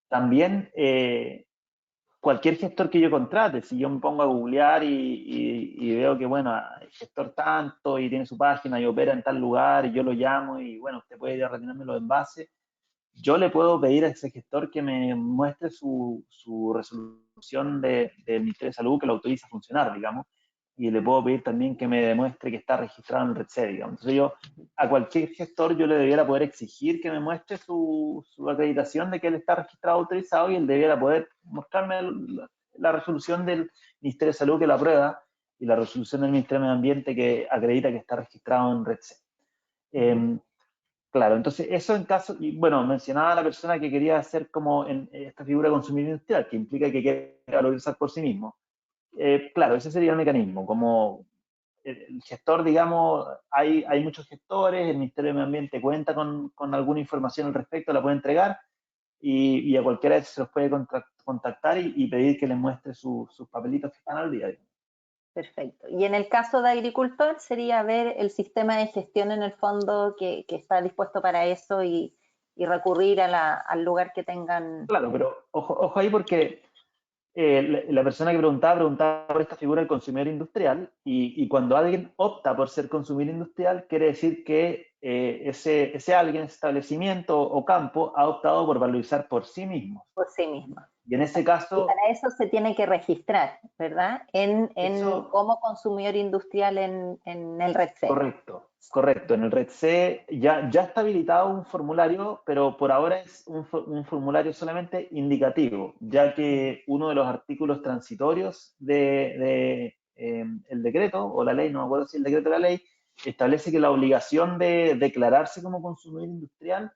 También cualquier gestor que yo contrate, si yo me pongo a googlear y veo que, bueno, el gestor tanto y tiene su página y opera en tal lugar y yo lo llamo y, bueno, usted puede ir a retirarme los envases, yo le puedo pedir a ese gestor que me muestre su resolución del Ministerio de Salud que lo autoriza a funcionar, digamos, y le puedo pedir también que me demuestre que está registrado en RedC, digamos. Entonces yo, a cualquier gestor yo le debiera poder exigir que me muestre su acreditación de que él está registrado, autorizado, y él debiera poder mostrarme la resolución del Ministerio de Salud que la aprueba y la resolución del Ministerio de Medio Ambiente que acredita que está registrado en RedC. Claro, entonces eso en caso, y bueno, mencionaba a la persona que quería hacer como en esta figura de consumidor industrial, que implica que quiere valorizar por sí mismo. Claro, ese sería el mecanismo, como el gestor, digamos, hay muchos gestores, el Ministerio de Medio Ambiente cuenta con alguna información al respecto, la puede entregar y a cualquiera de ellos se los puede contactar y pedir que les muestre sus papelitos que están al día. Perfecto. Y en el caso de agricultor sería ver el sistema de gestión en el fondo que está dispuesto para eso y recurrir al lugar que tengan. Claro, pero ojo ahí porque la persona que preguntaba por esta figura del consumidor industrial, y cuando alguien opta por ser consumidor industrial, quiere decir que ese alguien, establecimiento o campo ha optado por valorizar por sí mismo. Por sí mismo. Y en ese caso... Y para eso se tiene que registrar, ¿verdad? Como consumidor industrial en el REDC. Correcto. En el REDC ya está habilitado un formulario, pero por ahora es un formulario solamente indicativo, ya que uno de los artículos transitorios el decreto o la ley, no me acuerdo si el decreto o la ley, establece que la obligación de declararse como consumidor industrial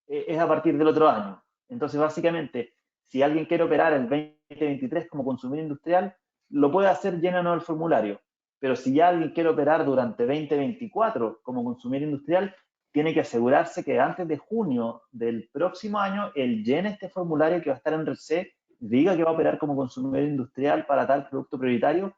es a partir del otro año. Entonces, básicamente, si alguien quiere operar el 2023 como consumidor industrial, lo puede hacer llenando el formulario. Pero si ya alguien quiere operar durante 2024 como consumidor industrial, tiene que asegurarse que antes de junio del próximo año, él llene este formulario que va a estar en REDC, diga que va a operar como consumidor industrial para tal producto prioritario,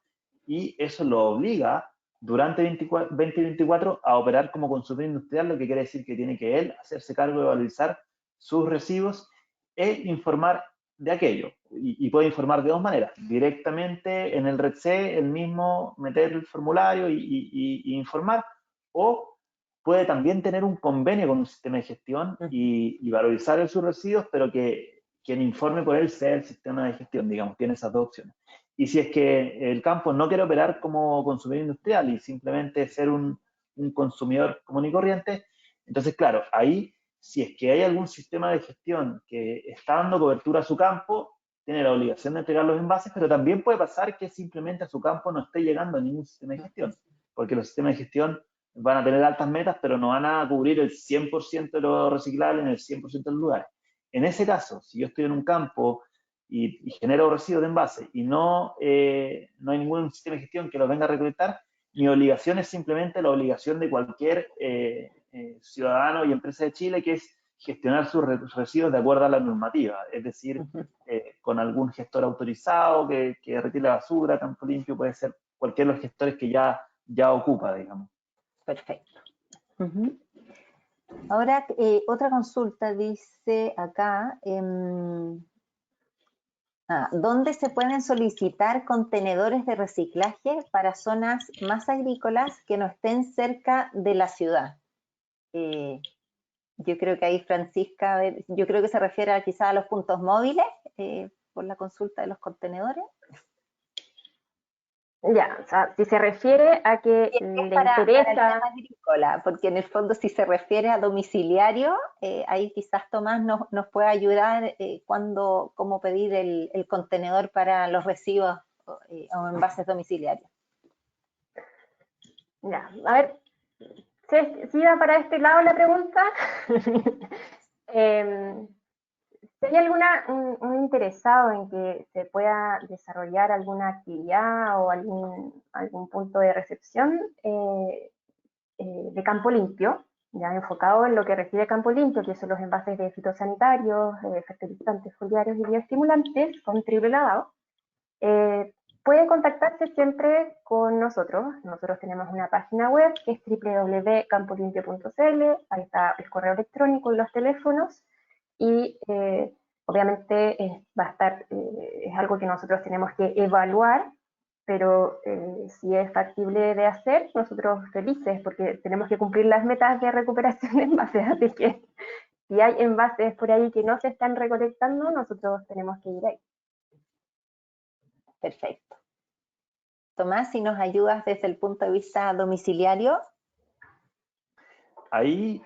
y eso lo obliga durante 2024 a operar como consumidor industrial, lo que quiere decir que tiene que él hacerse cargo de valorizar sus residuos e informar de aquello. Y puede informar de dos maneras: directamente en el REDC, el mismo meter el formulario y informar, o puede también tener un convenio con un sistema de gestión y valorizar sus residuos, pero que quien informe por él sea el sistema de gestión, digamos, tiene esas dos opciones. Y si es que el campo no quiere operar como consumidor industrial y simplemente ser un consumidor común y corriente, entonces, claro, ahí, si es que hay algún sistema de gestión que está dando cobertura a su campo, tiene la obligación de entregar los envases, pero también puede pasar que simplemente a su campo no esté llegando a ningún sistema de gestión, porque los sistemas de gestión van a tener altas metas, pero no van a cubrir el 100% de lo reciclable en el 100% de los lugares. En ese caso, si yo estoy en un campo y genero residuos de envase y no hay ningún sistema de gestión que los venga a recolectar, mi obligación es simplemente la obligación de cualquier ciudadano y empresa de Chile, que es gestionar sus residuos de acuerdo a la normativa, es decir, con algún gestor autorizado que retire la basura, Campo Limpio, puede ser cualquiera de los gestores que ya ocupa, digamos. Perfecto. Ahora, otra consulta dice acá, ¿dónde se pueden solicitar contenedores de reciclaje para zonas más agrícolas que no estén cerca de la ciudad? Yo creo que ahí Francisca, yo creo que se refiere quizás a los puntos móviles por la consulta de los contenedores. Ya, o sea, si se refiere a que le interesa... Para el tema agrícola, porque en el fondo si se refiere a domiciliario, ahí quizás Tomás nos puede ayudar cómo pedir el contenedor para los residuos o envases domiciliarios. Ya, a ver, si va para este lado la pregunta. Si hay un interesado en que se pueda desarrollar alguna actividad o algún punto de recepción de Campo Limpio, ya enfocado en lo que requiere Campo Limpio, que son los envases de fitosanitarios, fertilizantes, foliares y bioestimulantes con triple lavado, puede contactarse siempre con nosotros. Nosotros tenemos una página web que es www.campolimpio.cl, ahí está el correo electrónico y los teléfonos, y obviamente va a estar, es algo que nosotros tenemos que evaluar, pero si es factible de hacer, nosotros felices, porque tenemos que cumplir las metas de recuperación de envases, así que si hay envases por ahí que no se están recolectando, nosotros tenemos que ir ahí. Perfecto. Tomás, si nos ayudas desde el punto de vista domiciliario. Ahí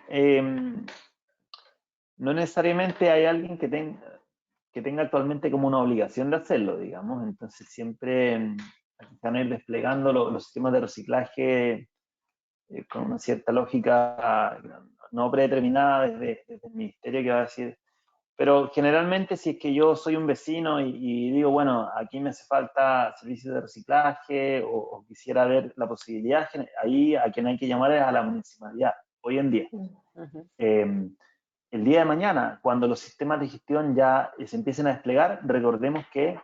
no necesariamente hay alguien que tenga actualmente como una obligación de hacerlo, digamos. Entonces siempre están desplegando los sistemas de reciclaje con una cierta lógica no predeterminada desde el ministerio, que va a decir, pero generalmente si es que yo soy un vecino y digo, bueno, aquí me hace falta servicios de reciclaje o quisiera ver la posibilidad, ahí a quien hay que llamar es a la municipalidad, hoy en día. El día de mañana, cuando los sistemas de gestión ya se empiecen a desplegar, recordemos que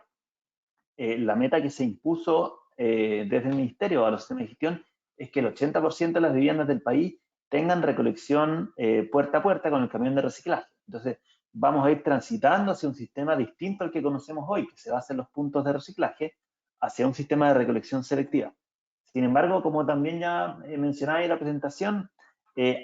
la meta que se impuso desde el ministerio a los sistemas de gestión es que el 80% de las viviendas del país tengan recolección puerta a puerta con el camión de reciclaje. Entonces, vamos a ir transitando hacia un sistema distinto al que conocemos hoy, que se basa en los puntos de reciclaje, hacia un sistema de recolección selectiva. Sin embargo, como también ya mencionaba en la presentación,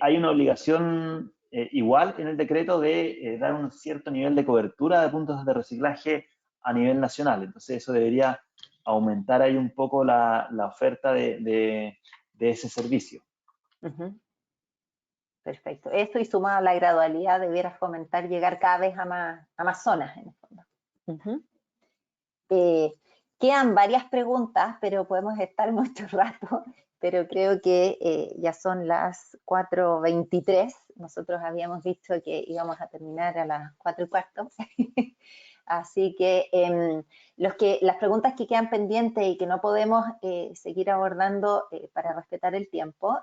hay una obligación igual en el decreto de dar un cierto nivel de cobertura de puntos de reciclaje a nivel nacional. Entonces, eso debería aumentar ahí un poco la oferta de ese servicio. Perfecto. Esto y sumado a la gradualidad debiera fomentar llegar cada vez a más zonas, en el fondo. Quedan varias preguntas, pero podemos estar mucho rato, pero creo que ya son las 4:23. Nosotros habíamos dicho que íbamos a terminar a las 4:15. Así que las preguntas que quedan pendientes y que no podemos seguir abordando para respetar el tiempo,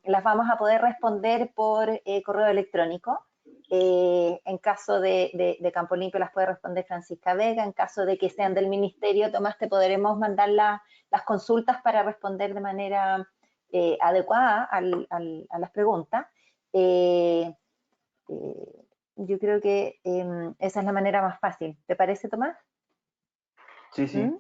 las vamos a poder responder por correo electrónico. En caso de Campo Limpio las puede responder Francisca Vega. En caso de que sean del Ministerio, Tomás, te podremos mandar las consultas para responder de manera adecuada a las preguntas. Yo creo que esa es la manera más fácil. ¿Te parece, Tomás? Sí, sí.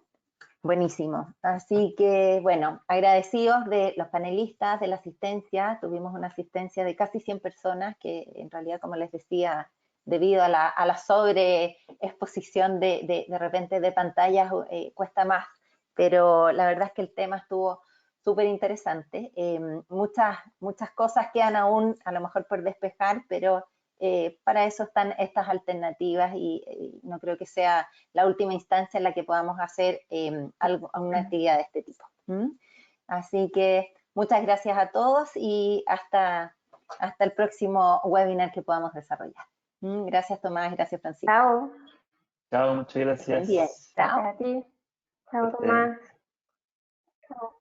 Buenísimo. Así que, bueno, agradecidos de los panelistas, de la asistencia. Tuvimos una asistencia de casi 100 personas que, en realidad, como les decía, debido a la sobreexposición de repente de pantallas, cuesta más. Pero la verdad es que el tema estuvo súper interesante. Muchas cosas quedan aún, a lo mejor, por despejar, pero para eso están estas alternativas y no creo que sea la última instancia en la que podamos hacer una actividad de este tipo. Así que muchas gracias a todos y hasta el próximo webinar que podamos desarrollar. Gracias, Tomás, gracias, Francisco. Chao. Chao, muchas gracias. Bien, chao. Gracias a ti. Chao, Tomás. Chao.